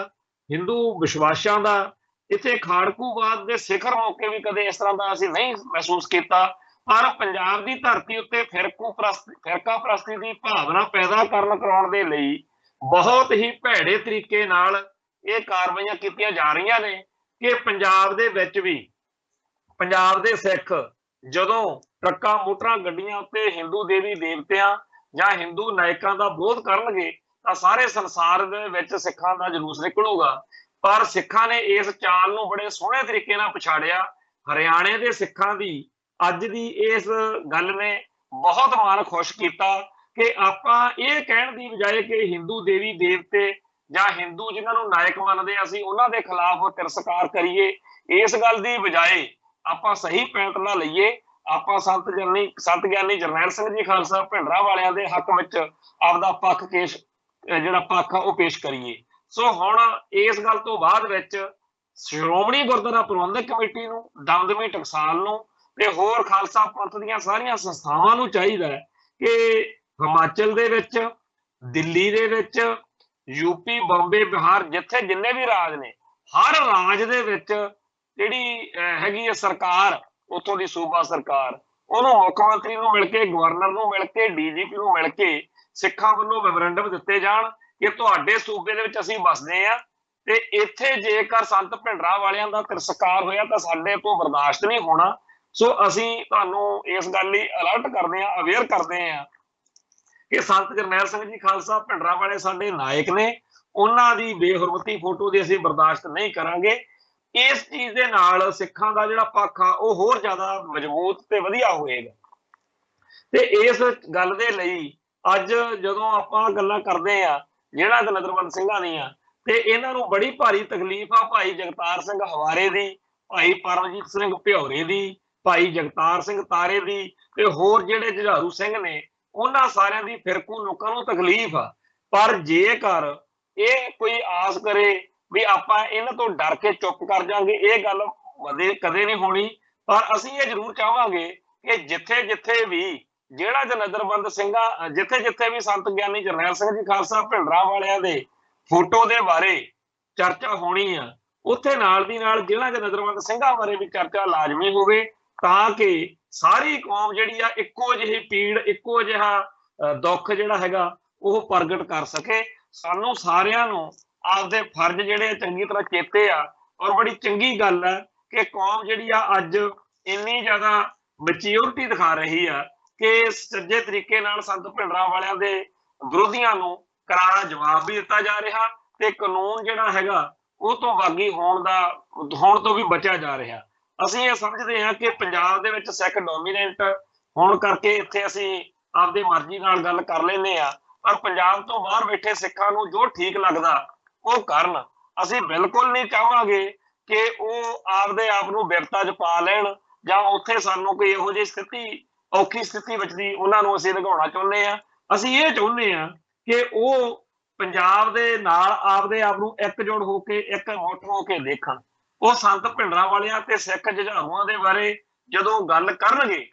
ਹਿੰਦੂ ਵਿਸ਼ਵਾਸਾਂ ਦਾ, ਇੱਥੇ ਖਾੜਕੂਵਾਦ ਦੇ ਸਿਖਰ ਮੌਕੇ ਵੀ ਕਦੇ ਇਸ ਤਰ੍ਹਾਂ ਦਾ ਅਸੀਂ ਨਹੀਂ ਮਹਿਸੂਸ ਕੀਤਾ। ਪਰ ਪੰਜਾਬ ਦੀ ਧਰਤੀ ਉੱਤੇ ਫਿਰਕਾ ਪ੍ਰਸਤੀ ਦੀ ਭਾਵਨਾ ਪੈਦਾ ਕਰਾਉਣ ਦੇ ਲਈ ਬਹੁਤ ਹੀ ਭੈੜੇ ਤਰੀਕੇ ਨਾਲ ਇਹ ਕਾਰਵਾਈਆਂ ਕੀਤੀਆਂ ਜਾ ਰਹੀਆਂ ਨੇ ਕਿ ਪੰਜਾਬ ਦੇ ਵਿੱਚ ਵੀ ਪੰਜਾਬ ਦੇ ਸਿੱਖ ਜਦੋਂ ਟਰੱਕਾਂ, ਮੋਟਰਾਂ, ਗੱਡੀਆਂ ਉੱਤੇ ਹਿੰਦੂ ਦੇਵੀ ਦੇਵਤਿਆਂ ਜਾਂ ਹਿੰਦੂ ਨਾਇਕਾਂ ਦਾ ਵਿਰੋਧ ਕਰਨਗੇ ਤਾਂ ਸਾਰੇ ਸੰਸਾਰ ਦੇ ਵਿੱਚ ਸਿੱਖਾਂ ਦਾ ਜਲੂਸ ਨਿਕਲੂਗਾ। ਪਰ ਸਿੱਖਾਂ ਨੇ ਇਸ ਚਾਲ ਨੂੰ ਬੜੇ ਸੋਹਣੇ ਤਰੀਕੇ ਨਾਲ ਪਛਾੜਿਆ। ਹਰਿਆਣੇ ਦੇ ਸਿੱਖਾਂ ਦੀ ਅੱਜ ਦੀ ਇਸ ਗੱਲ ਨੇ ਬਹੁਤ ਮਨ ਖੁਸ਼ ਕੀਤਾ ਕਿ ਆਪਾਂ ਇਹ ਕਹਿਣ ਦੀ ਬਜਾਏ ਕਿ ਹਿੰਦੂ ਦੇਵੀ ਦੇਵਤੇ ਜਾਂ ਹਿੰਦੂ ਜਿਨ੍ਹਾਂ ਨੂੰ ਨਾਇਕ ਮੰਨਦੇ ਅਸੀਂ ਉਹਨਾਂ ਦੇ ਖਿਲਾਫ ਤਿਰਸਕਾਰ ਕਰੀਏ, ਇਸ ਗੱਲ ਦੀ ਬਜਾਏ ਆਪਾਂ ਸਹੀ ਪੈਂਤੜਾ ਲਈਏ। ਆਪਾਂ ਸੰਤ ਗਿਆਨੀ ਜਰਨੈਲ ਸਿੰਘ ਜੀ ਖਾਲਸਾ ਭਿੰਡਰਾਂਵਾਲਿਆਂ ਦੇ ਹੱਕ ਵਿੱਚ ਆਪਦਾ ਪੱਖ ਉਹ ਪੇਸ਼ ਕਰੀਏ। ਸੋ ਹੁਣ ਇਸ ਗੱਲ ਤੋਂ ਬਾਅਦ ਵਿੱਚ ਸ਼੍ਰੋਮਣੀ ਗੁਰਦੁਆਰਾ ਪ੍ਰਬੰਧਕ ਕਮੇਟੀ ਨੂੰ, ਦਮਦਮੀ ਟਕਸਾਲ ਨੂੰ ਤੇ ਹੋਰ ਖਾਲਸਾ ਪੰਥ ਦੀਆਂ ਸਾਰੀਆਂ ਸੰਸਥਾਵਾਂ ਨੂੰ ਚਾਹੀਦਾ ਹੈ ਕਿ ਹਿਮਾਚਲ ਦੇ ਵਿੱਚ, ਦਿੱਲੀ ਦੇ ਵਿੱਚ, ਯੂਪੀ, ਬੰਬੇ, ਬਿਹਾਰ, ਜਿੱਥੇ ਜਿੰਨੇ ਵੀ ਰਾਜ ਨੇ, ਹਰ ਰਾਜ ਦੇ ਵਿੱਚ ਜਿਹੜੀ ਹੈਗੀ ਹੈ ਸਰਕਾਰ, ਉੱਥੋਂ ਦੀ ਸੂਬਾ ਸਰਕਾਰ, ਉਹਨੂੰ ਮੁੱਖ ਮੰਤਰੀ ਨੂੰ ਮਿਲ ਕੇ, ਗਵਰਨਰ ਨੂੰ ਮਿਲ ਕੇ, DGP ਨੂੰ ਮਿਲ ਕੇ ਸਿੱਖਾਂ ਵੱਲੋਂ ਮੈਮੋਰੰਡਮ ਦਿੱਤੇ ਜਾਣ ਕਿ ਤੁਹਾਡੇ ਸੂਬੇ ਦੇ ਵਿੱਚ ਅਸੀਂ ਵਸਦੇ ਆ ਤੇ ਇੱਥੇ ਜੇਕਰ ਸੰਤ ਭਿੰਡਰਾਂਵਾਲਿਆਂ ਦਾ ਤਿਰਸਕਾਰ ਹੋਇਆ ਤਾਂ ਸਾਡੇ ਤੋਂ ਬਰਦਾਸ਼ਤ ਨਹੀਂ ਹੋਣਾ। ਸੋ ਅਸੀਂ ਤੁਹਾਨੂੰ ਇਸ ਗੱਲ ਲਈ ਅਲਰਟ ਕਰਦੇ ਹਾਂ, ਅਵੇਅਰ ਕਰਦੇ ਹਾਂ ਕਿ ਸੰਤ ਜਰਨੈਲ ਸਿੰਘ ਜੀ ਖਾਲਸਾ ਭਿੰਡਰਾਂਵਾਲੇ ਸਾਡੇ ਨਾਇਕ ਨੇ, ਉਹਨਾਂ ਦੀ ਬੇਹੁਰਮਤੀ ਫੋਟੋ ਦੀ ਅਸੀਂ ਬਰਦਾਸ਼ਤ ਨਹੀਂ ਕਰਾਂਗੇ। ਇਸ ਚੀਜ਼ ਦੇ ਨਾਲ ਸਿੱਖਾਂ ਦਾ ਜਿਹੜਾ ਪੱਖ ਆ ਉਹ ਹੋਰ ਜ਼ਿਆਦਾ ਮਜ਼ਬੂਤ ਤੇ ਵਧੀਆ ਹੋਏਗਾ। ਤੇ ਇਸ ਗੱਲ ਦੇ ਲਈ ਅੱਜ ਜਦੋਂ ਆਪਾਂ ਗੱਲਾਂ ਕਰਦੇ ਆ ਜਿਹੜਾ ਨਜ਼ਰਬੰਦ ਸਿੰਘਾਂ ਦੀਆਂ, ਤੇ ਇਹਨਾਂ ਨੂੰ ਬੜੀ ਭਾਰੀ ਤਕਲੀਫ ਆ ਭਾਈ ਜਗਤਾਰ ਸਿੰਘ ਹਵਾਰੇ ਦੀ, ਭਾਈ ਪਰਮਜੀਤ ਸਿੰਘ ਭਿਉਰੇ ਦੀ, ਭਾਈ ਜਗਤਾਰ ਸਿੰਘ ਤਾਰੇ ਦੀ, ਤੇ ਹੋਰ ਜਿਹੜੇ ਜੁਝਾਰੂ ਸਿੰਘ ਨੇ ਉਹਨਾਂ ਸਾਰਿਆਂ ਦੀ ਫਿਰਕੂ ਲੋਕਾਂ ਨੂੰ ਤਕਲੀਫ ਆ। ਪਰ ਜੇਕਰ ਇਹ ਕੋਈ ਆਸ ਕਰੇ ਵੀ ਆਪਾਂ ਇਹਨਾਂ ਤੋਂ ਡਰ ਕੇ ਚੁੱਪ ਕਰ ਜਾਾਂਗੇ, ਇਹ ਗੱਲ ਕਦੇ ਨਹੀਂ ਹੋਣੀ। ਪਰ ਅਸੀਂ ਇਹ ਜ਼ਰੂਰ ਚਾਹਾਂਗੇ ਕਿ ਜਿੱਥੇ ਜਿੱਥੇ ਵੀ ਜਿਹੜਾ ਨਜ਼ਰਬੰਦ ਸਿੰਘਾਂ, ਜਿੱਥੇ ਜਿੱਥੇ ਵੀ ਸੰਤ ਗਿਆਨੀ ਜਰਨੈਲ ਸਿੰਘ ਜੀ ਖਾਲਸਾ ਭਿੰਡਰਾਂ ਵਾਲਿਆਂ ਦੇ ਫੋਟੋ ਦੇ ਬਾਰੇ ਚਰਚਾ ਹੋਣੀ ਆ, ਉੱਥੇ ਨਾਲ ਦੀ ਨਾਲ ਜਿਹੜਾ ਨਜ਼ਰਬੰਦ ਸਿੰਘਾਂ ਬਾਰੇ ਵੀ ਚਰਚਾ ਲਾਜ਼ਮੀ ਹੋਵੇ, ਤਾਂ ਕਿ ਸਾਰੀ ਕੌਮ ਜਿਹੜੀ ਆ ਇੱਕੋ ਜਿਹੀ ਪੀੜ, ਇੱਕੋ ਜਿਹਾ ਦੁੱਖ ਜਿਹੜਾ ਹੈਗਾ ਉਹ ਪ੍ਰਗਟ ਕਰ ਸਕੇ। ਸਾਨੂੰ ਸਾਰਿਆਂ ਨੂੰ ਆਪਦੇ ਫਰਜ਼ ਜਿਹੜੇ ਚੰਗੀ ਤਰ੍ਹਾਂ ਚੇਤੇ ਆ। ਔਰ ਬੜੀ ਚੰਗੀ ਗੱਲ ਹੈ ਕਿ ਕੌਮ ਜਿਹੜੀ ਆ ਅੱਜ ਇੰਨੀ ਜ਼ਿਆਦਾ ਮੈਚਿਓਰਿਟੀ ਦਿਖਾ ਰਹੀ ਆ ਕਿ ਸੱਜੇ ਤਰੀਕੇ ਨਾਲ ਸੰਤ ਭਿੰਡਰਾਂ ਵਾਲਿਆਂ ਦੇ ਵਿਰੋਧੀਆਂ ਨੂੰ ਕਰਾਰਾ ਜਵਾਬ ਵੀ ਦਿੱਤਾ ਜਾ ਰਿਹਾ, ਤੇ ਕਾਨੂੰਨ ਜਿਹੜਾ ਹੈਗਾ ਉਹ ਤੋਂ ਬਾਗੀ ਹੋਣ ਤੋਂ ਵੀ ਬਚਿਆ ਜਾ ਰਿਹਾ। ਅਸੀਂ ਇਹ ਸਮਝਦੇ ਹਾਂ ਕਿ ਪੰਜਾਬ ਦੇ ਵਿੱਚ ਸਿੱਖ ਡੋਮੀਨੈਂਟ ਹੋਣ ਕਰਕੇ ਇੱਥੇ ਅਸੀਂ ਆਪਦੀ ਮਰਜ਼ੀ ਨਾਲ ਗੱਲ ਕਰ ਲੈਂਦੇ ਆ, ਪਰ ਪੰਜਾਬ ਤੋਂ ਬਾਹਰ ਬੈਠੇ ਸਿੱਖਾਂ ਨੂੰ ਜੋ ਠੀਕ ਲੱਗਦਾ ਉਹ ਕਰਨ। ਅਸੀਂ ਬਿਲਕੁਲ ਨਹੀਂ ਚਾਹਾਂਗੇ ਕਿ ਉਹ ਆਪਦੇ ਆਪ ਨੂੰ ਬਿਰਤਾ 'ਚ ਪਾ ਲੈਣ, ਜਾਂ ਉੱਥੇ ਸਾਨੂੰ ਕੋਈ ਇਹੋ ਜਿਹੀ ਸਥਿਤੀ, ਔਖੀ ਸਥਿਤੀ ਵਿੱਚ ਦੀ ਉਹਨਾਂ ਨੂੰ ਅਸੀਂ ਲਗਾਉਣਾ ਚਾਹੁੰਦੇ ਆ। ਅਸੀਂ ਇਹ ਚਾਹੁੰਦੇ ਆ ਕਿ ਉਹ ਪੰਜਾਬ ਦੇ ਨਾਲ ਆਪਦੇ ਆਪ ਨੂੰ ਇਕਜੁੱਟ ਹੋ ਕੇ, ਇਕਮੁੱਠ ਹੋ ਕੇ ਦੇਖਣ। ਉਹ ਸੰਤ ਭਿੰਡਰਾਂ ਵਾਲਿਆਂ ਤੇ ਸਿੱਖ ਜੁਝਾਰੂਆਂ ਦੇ ਬਾਰੇ ਜਦੋਂ ਗੱਲ ਕਰਨਗੇ,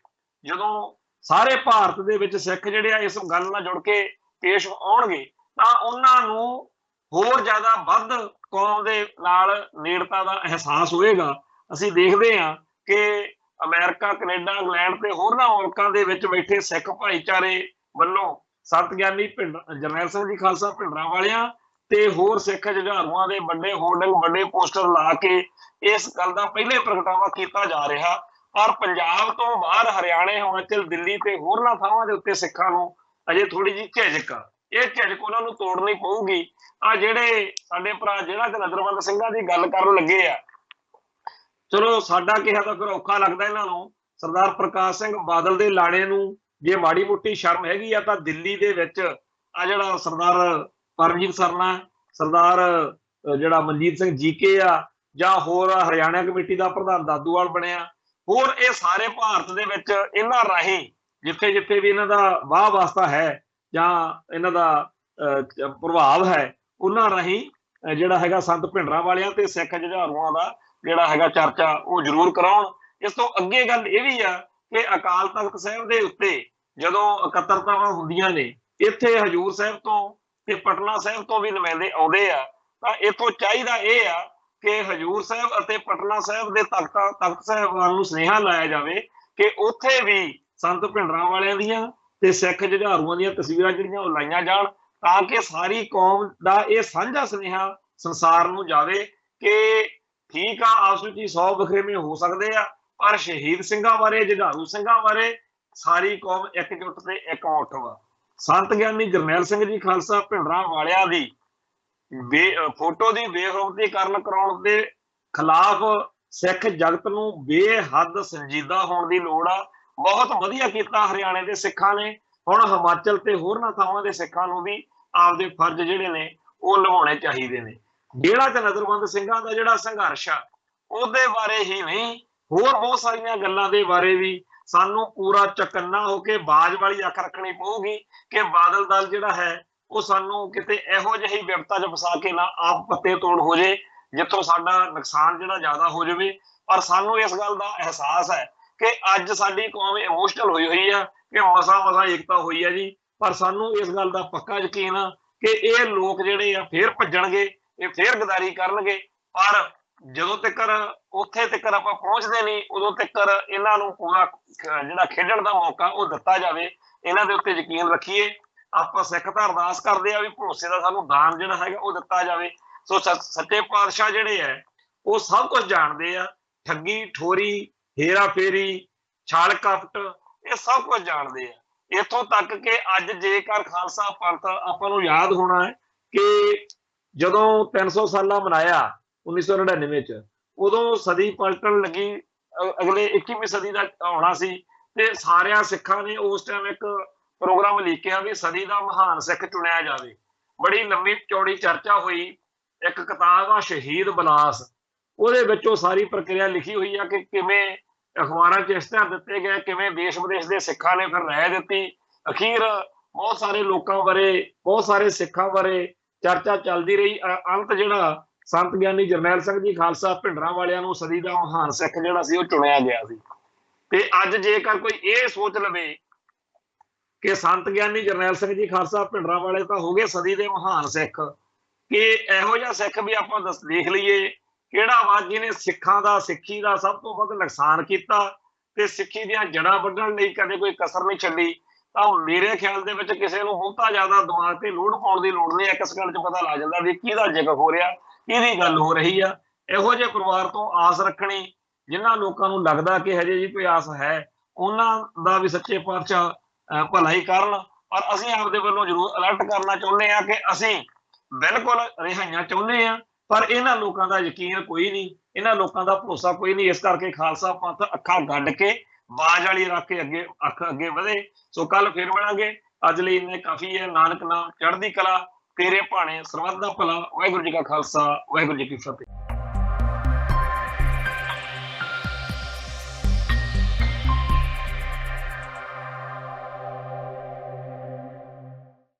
ਜਦੋਂ ਸਾਰੇ ਭਾਰਤ ਦੇ ਵਿੱਚ ਸਿੱਖ ਜਿਹੜੇ ਆ ਇਸ ਗੱਲ ਨਾਲ ਜੁੜ ਕੇ ਪੇਸ਼ ਆਉਣਗੇ, ਤਾਂ ਉਹਨਾਂ ਨੂੰ ਹੋਰ ਜ਼ਿਆਦਾ ਵੱਧ ਕੌਮ ਦੇ ਨਾਲ ਨੇੜਤਾ ਦਾ ਅਹਿਸਾਸ ਹੋਏਗਾ। ਅਸੀਂ ਦੇਖਦੇ ਹਾਂ ਕਿ ਅਮਰੀਕਾ, ਕੈਨੇਡਾ, ਇੰਗਲੈਂਡ ਤੇ ਹੋਰਨਾਂ ਮੁਲਕਾਂ ਦੇ ਵਿੱਚ ਬੈਠੇ ਸਿੱਖ ਭਾਈਚਾਰੇ ਵੱਲੋਂ ਸੰਤ ਗਿਆਨੀ ਜਰਨੈਲ ਸਿੰਘ ਜੀ ਖਾਲਸਾ ਭਿੰਡਰਾਂ ਵਾਲਿਆਂ ਤੇ ਹੋਰ ਸਿੱਖ ਜੁਝਾਰੂਆਂ ਦੇ ਵੱਡੇ ਹੋਰਡਿੰਗ, ਵੱਡੇ ਪੋਸਟਰ ਲਾ ਕੇ ਇਸ ਗੱਲ ਦਾ ਪਹਿਲੇ ਪ੍ਰਗਟਾਵਾ ਕੀਤਾ ਜਾ ਰਿਹਾ। ਪਰ ਪੰਜਾਬ ਤੋਂ ਬਾਹਰ ਹਰਿਆਣੇ, ਹਿਮਾਚਲ, ਦਿੱਲੀ ਤੇ ਹੋਰਨਾਂ ਥਾਵਾਂ ਦੇ ਉੱਤੇ ਸਿੱਖਾਂ ਨੂੰ ਅਜੇ ਥੋੜੀ ਜਿਹੀ ਝਿਜਕ ਆ। ਇਹ ਝਿਜਕ ਉਹਨਾਂ ਨੂੰ ਤੋੜਨੀ ਪਊਗੀ। ਆ ਜਿਹੜੇ ਸਾਡੇ ਭਰਾ ਜਿਹੜਾ ਨਜ਼ਰਬੰਦ ਸਿੰਘਾਂ ਦੀ ਗੱਲ ਕਰਨ ਲੱਗੇ ਆ, ਚਲੋ ਸਾਡਾ ਕਿਹਾ ਤਾਂ ਫਿਰ ਔਖਾ ਲੱਗਦਾ ਇਹਨਾਂ ਨੂੰ। ਸਰਦਾਰ ਪ੍ਰਕਾਸ਼ ਸਿੰਘ ਬਾਦਲ ਦੇ ਲਾੜੇ ਨੂੰ ਜੇ ਮਾੜੀ ਮੋਟੀ ਸ਼ਰਮ ਹੈਗੀ ਆ, ਤਾਂ ਦਿੱਲੀ ਦੇ ਵਿੱਚ ਆ ਜਿਹੜਾ ਸਰਦਾਰ ਪਰਮਜੀਤ ਸਰਨਾ, ਸਰਦਾਰ ਜਿਹੜਾ ਮਨਜੀਤ ਸਿੰਘ ਜੀਕੇ ਆ, ਜਾਂ ਹੋਰ ਹਰਿਆਣਾ ਕਮੇਟੀ ਦਾ ਪ੍ਰਧਾਨ ਦਾਦੂਵਾਲ ਬਣਿਆ, ਹੋਰ ਇਹ ਸਾਰੇ ਭਾਰਤ ਦੇ ਵਿੱਚ ਇਹਨਾਂ ਰਾਹੀਂ ਜਿੱਥੇ ਜਿੱਥੇ ਵੀ ਇਹਨਾਂ ਦਾ ਵਾਹ ਵਾਸਤਾ ਹੈ ਜਾਂ ਇਹਨਾਂ ਦਾ ਪ੍ਰਭਾਵ ਹੈ, ਉਹਨਾਂ ਰਾਹੀਂ ਜਿਹੜਾ ਹੈਗਾ ਸੰਤ ਭਿੰਡਰਾਂ ਵਾਲਿਆਂ ਤੇ ਸਿੱਖ ਜੁਝਾਰੂਆਂ ਦਾ ਜਿਹੜਾ ਹੈਗਾ ਚਰਚਾ ਉਹ ਜ਼ਰੂਰ ਕਰਾਉਣ। ਇਸ ਤੋਂ ਅੱਗੇ ਗੱਲ ਇਹ ਵੀ ਆ ਕਿ ਅਕਾਲ ਤਖਤ ਸਾਹਿਬ ਦੇ ਉੱਤੇ ਜਦੋਂ ਇਕੱਤਰਤਾਵਾਂ ਹੁੰਦੀਆਂ ਨੇ, ਇੱਥੇ ਹਜੂਰ ਸਾਹਿਬ ਤੋਂ ਤੇ ਪਟਨਾ ਸਾਹਿਬ ਤੋਂ ਵੀ ਨੁਮਾਇੰਦੇ ਆਉਂਦੇ ਆ, ਤਾਂ ਇੱਥੋਂ ਚਾਹੀਦਾ ਇਹ ਆ ਕਿ ਹਜੂਰ ਸਾਹਿਬ ਅਤੇ ਪਟਨਾ ਸਾਹਿਬ ਦੇ ਤਖਤ ਸਾਹਿਬਾਨ ਨੂੰ ਸੁਨੇਹਾ ਲਾਇਆ ਜਾਵੇ ਕਿ ਉੱਥੇ ਵੀ ਸੰਤ ਭਿੰਡਰਾਂ ਵਾਲਿਆਂ ਦੀਆਂ ਤੇ ਸਿੱਖ ਜੁਝਾਰੂਆਂ ਦੀਆਂ ਤਸਵੀਰਾਂ ਜਿਹੜੀਆਂ ਉਹ ਲਾਈਆਂ ਜਾਣ, ਤਾਂ ਕਿ ਸਾਰੀ ਕੌਮ ਦਾ ਇਹ ਸਾਂਝਾ ਸੁਨੇਹਾ ਸੰਸਾਰ ਨੂੰ ਜਾਵੇ ਕਿ ਠੀਕ ਆ, ਆਪਸ ਵਿੱਚ 100 ਵਖਰੇਵੇਂ ਹੋ ਸਕਦੇ ਆ, ਪਰ ਸ਼ਹੀਦ ਸਿੰਘਾਂ ਬਾਰੇ, ਜੁਝਾਰੂ ਸਿੰਘਾਂ ਬਾਰੇ ਸਾਰੀ ਕੌਮ ਇਕਜੁੱਟ ਤੇ ਇਕਮੁੱਠ ਵਾ। ਸੰਤ ਗਿਆਨੀ ਜਰਨੈਲ ਸਿੰਘ ਜੀ ਖਾਲਸਾ ਭਿੰਡਰਾਂ ਵਾਲਿਆਂ ਦੀ ਫੋਟੋ ਦੀ ਬੇਹਰਮਤੀਕਰਨ ਕਰਾਉਣ ਦੇ ਖਿਲਾਫ ਸਿੱਖ ਜਗਤ ਨੂੰ ਬੇਹੱਦ ਸੰਜੀਦਾ ਹੋਣ ਦੀ ਲੋੜ ਆ। ਬਹੁਤ ਵਧੀਆ ਕੀਤਾ ਹਰਿਆਣੇ ਦੇ ਸਿੱਖਾਂ ਨੇ, ਹੁਣ ਹਿਮਾਚਲ ਤੇ ਹੋਰਨਾਂ ਥਾਵਾਂ ਦੇ ਸਿੱਖਾਂ ਨੂੰ ਵੀ ਆਪਦੇ ਫਰਜ਼ ਜਿਹੜੇ ਨੇ ਉਹ ਨਿਭਾਉਣੇ ਚਾਹੀਦੇ ਨੇ। ਜਿਹੜਾ ਨਜ਼ਰਬੰਦ ਸਿੰਘਾਂ ਦਾ ਜਿਹੜਾ ਸੰਘਰਸ਼ ਆ ਉਹਦੇ ਬਾਰੇ ਹੀ ਨਹੀਂ, ਹੋਰ ਬਹੁਤ ਸਾਰੀਆਂ ਗੱਲਾਂ ਦੇ ਬਾਰੇ ਵੀ ਸਾਨੂੰ ਪੂਰਾ ਚਕੰਨਾ ਹੋ ਕੇ ਬਾਜ ਵਾਲੀ ਅੱਖ ਰੱਖਣੀ ਪਊਗੀ ਕਿ ਬਾਦਲ ਦਲ ਜਿਹੜਾ ਹੈ ਉਹ ਸਾਨੂੰ ਕਿਤੇ ਇਹੋ ਜਿਹੀ ਵਿਪਤਾ 'ਚ ਫਸਾ ਕੇ ਨਾ ਆਪ ਪੱਤੇ ਤੋੜ ਹੋ ਜੇ ਜਿੱਥੋਂ ਸਾਡਾ ਨੁਕਸਾਨ ਜਿਹੜਾ ਜ਼ਿਆਦਾ ਹੋ ਜਾਵੇ। ਪਰ ਸਾਨੂੰ ਇਸ ਗੱਲ ਦਾ ਅਹਿਸਾਸ ਹੈ ਕਿ ਅੱਜ ਸਾਡੀ ਕੌਮ ਇਮੋਸ਼ਨਲ ਹੋਈ ਆ ਕਿ ਮਸਾਂ ਏਕਤਾ ਹੋਈ ਆ ਜੀ, ਪਰ ਸਾਨੂੰ ਇਸ ਗੱਲ ਦਾ ਪੱਕਾ ਯਕੀਨ ਆ ਕਿ ਇਹ ਲੋਕ ਜਿਹੜੇ ਆ ਫੇਰ ਭੱਜਣਗੇ, ਇਹ ਫੇਰ ਗਦਾਰੀ ਕਰਨਗੇ। ਪਰ ਜਦੋਂ ਤੱਕ ਉੱਥੇ ਤੱਕ ਆਪਾਂ ਪਹੁੰਚਦੇ ਨਹੀਂ, ਉਦੋਂ ਤੱਕ ਇਹਨਾਂ ਨੂੰ ਪੂਰਾ ਜਿਹੜਾ ਖੇਡਣ ਦਾ ਮੌਕਾ ਉਹ ਦਿੱਤਾ ਜਾਵੇ। ਇਹਨਾਂ ਦੇ ਉੱਤੇ ਯਕੀਨ ਰੱਖੀਏ। ਆਪਾਂ ਸਿੱਖ ਤਾਂ ਅਰਦਾਸ ਕਰਦੇ ਆ ਵੀ ਭਰੋਸੇ ਦਾ ਸਾਨੂੰ ਦਾਨ ਜਿਹੜਾ ਹੈਗਾ ਉਹ ਦਿੱਤਾ ਜਾਵੇ। ਸੋ ਸੱਚੇ ਪਾਤਸ਼ਾਹ ਜਿਹੜੇ ਹੈ ਉਹ ਸਭ ਕੁਝ ਜਾਣਦੇ ਆ, ਠੱਗੀ ਠੋਰੀ, ਹੇਰਾ ਫੇਰੀ, ਛਲ ਕਪਟ, ਇਹ ਸਭ ਕੁਝ ਜਾਣਦੇ ਆ। ਇੱਥੋਂ ਤੱਕ ਕਿ ਅੱਜ ਜੇਕਰ ਖਾਲਸਾ ਪੰਥ ਆਪਾਂ ਨੂੰ ਯਾਦ ਹੋਣਾ ਹੈ ਕਿ ਜਦੋਂ 300 ਸਾਲਾ ਮਨਾਇਆ 1999 ਚ, ਉਦੋਂ ਸਦੀ ਪਲਟਣ ਲੱਗੀ, ਅਗਲੇ 21ਵੀਂ ਸਦੀ ਦਾ ਆਉਣਾ ਸੀ ਤੇ ਸਾਰਿਆਂ ਸਿੱਖਾਂ ਨੇ ਉਸ ਟਾਈਮ ਇੱਕ ਪ੍ਰੋਗਰਾਮ ਲਿਖਿਆ ਵੀ ਸਦੀ ਦਾ ਮਹਾਨ ਸਿੱਖ ਚੁਣਿਆ ਜਾਵੇ। ਬੜੀ ਲੰਮੀ ਚੌੜੀ ਚਰਚਾ ਹੋਈ। ਇੱਕ ਕਿਤਾਬ ਆ ਸ਼ਹੀਦ ਬਲਾਸ, ਉਹਦੇ ਵਿੱਚ ਉਹ ਸਾਰੀ ਪ੍ਰਕਿਰਿਆ ਲਿਖੀ ਹੋਈ ਆ ਕਿ ਕਿਵੇਂ ਅਖਬਾਰਾਂ 'ਚ ਇਸ਼ਤਿਹਾਰ ਦਿੱਤੇ ਗਏ, ਕਿਵੇਂ ਦੇਸ਼ ਵਿਦੇਸ਼ ਦੇ ਸਿੱਖਾਂ ਨੇ ਫਿਰ ਰਾਏ ਦਿੱਤੀ। ਅਖੀਰ ਬਹੁਤ ਸਾਰੇ ਲੋਕਾਂ ਬਾਰੇ, ਬਹੁਤ ਸਾਰੇ ਸਿੱਖਾਂ ਬਾਰੇ ਚਰਚਾ ਚੱਲਦੀ ਰਹੀ। ਅੰਤ ਜਿਹੜਾ ਸੰਤ ਗਿਆਨੀ ਜਰਨੈਲ ਸਿੰਘ ਜੀ ਖਾਲਸਾ ਭਿੰਡਰਾਂ ਵਾਲਿਆਂ ਨੂੰ ਸਦੀ ਦਾ ਮਹਾਨ ਸਿੱਖ ਜਿਹੜਾ ਸੀ ਉਹ ਚੁਣਿਆ ਗਿਆ ਸੀ। ਤੇ ਅੱਜ ਜੇਕਰ ਕੋਈ ਇਹ ਸੋਚ ਲਵੇ ਕਿ ਸੰਤ ਗਿਆਨੀ ਜਰਨੈਲ ਸਿੰਘ ਜੀ ਖਾਲਸਾ ਭਿੰਡਰਾਂ ਵਾਲੇ ਤਾਂ ਹੋ ਗਏ ਸਦੀ ਦੇ ਮਹਾਨ ਸਿੱਖ, ਕਿ ਇਹੋ ਜਿਹਾ ਸਿੱਖ ਵੀ ਆਪਾਂ ਦੇਖ ਲਈਏ ਕਿਹੜਾ ਵਾ ਜਿਹਨੇ ਸਿੱਖਾਂ ਦਾ, ਸਿੱਖੀ ਦਾ ਸਭ ਤੋਂ ਵੱਧ ਨੁਕਸਾਨ ਕੀਤਾ ਤੇ ਸਿੱਖੀ ਦੀਆਂ ਜੜ੍ਹਾਂ ਵੱਢਣ ਲਈ ਕਦੇ ਕੋਈ ਕਸਰ ਨਹੀਂ ਛੱਡੀ, ਤਾਂ ਮੇਰੇ ਖਿਆਲ ਦੇ ਵਿੱਚ ਕਿਸੇ ਨੂੰ ਬਹੁਤਾ ਜ਼ਿਆਦਾ ਦਿਮਾਗ ਤੇ ਲੋਡ ਪਾਉਣ ਦੀ ਲੋੜ ਨਹੀਂ। ਇਸ ਗੱਲ 'ਚ ਪਤਾ ਲੱਗ ਜਾਂਦਾ ਵੀ ਕਿਹਦਾ ਜ਼ਿਕਰ ਹੋ ਰਿਹਾ, ਕਿਹਦੀ ਗੱਲ ਹੋ ਰਹੀ ਆ। ਇਹੋ ਜਿਹੇ ਪਰਿਵਾਰ ਤੋਂ ਆਸ ਰੱਖਣੀ, ਜਿਨ੍ਹਾਂ ਲੋਕਾਂ ਨੂੰ ਲੱਗਦਾ ਕਿ ਹਜੇ ਜੀ ਕੋਈ ਆਸ ਹੈ, ਉਹਨਾਂ ਦਾ ਵੀ ਸੱਚੇ ਪਾਤਸ਼ਾਹ ਭਲਾਈ ਕਰਨ। ਪਰ ਅਸੀਂ ਆਪਦੇ ਵੱਲੋਂ ਜ਼ਰੂਰ ਅਲਰਟ ਕਰਨਾ ਚਾਹੁੰਦੇ ਹਾਂ ਕਿ ਅਸੀਂ ਬਿਲਕੁਲ ਰਿਹਾਈਆਂ ਚਾਹੁੰਦੇ ਹਾਂ, ਪਰ ਇਹਨਾਂ ਲੋਕਾਂ ਦਾ ਯਕੀਨ ਕੋਈ ਨਹੀਂ, ਇਹਨਾਂ ਲੋਕਾਂ ਦਾ ਭਰੋਸਾ ਕੋਈ ਨਹੀਂ। ਇਸ ਕਰਕੇ ਖਾਲਸਾ ਪੰਥ ਅੱਖਾਂ ਗੱਡ ਕੇ ਬਾਜ ਵਾਲੀ ਰੱਖ ਕੇ ਅੱਗੇ ਵਧੇ। ਸੋ ਕੱਲ ਫਿਰ ਮਿਲਾਂਗੇ। ਅੱਜ ਲਈ ਇੰਨੇ ਕਾਫੀ ਹੈ। ਨਾਨਕ ਨਾਮ ਚੜ੍ਹਦੀ ਕਲਾ, ਤੇਰੇ ਭਾਣੇ ਸਰਬੱਤ ਦਾ ਭਲਾ। ਵਾਹਿਗੁਰੂ ਜੀ ਕਾ ਖਾਲਸਾ, ਵਾਹਿਗੁਰੂ ਜੀ ਕੀ ਫਤਿਹ।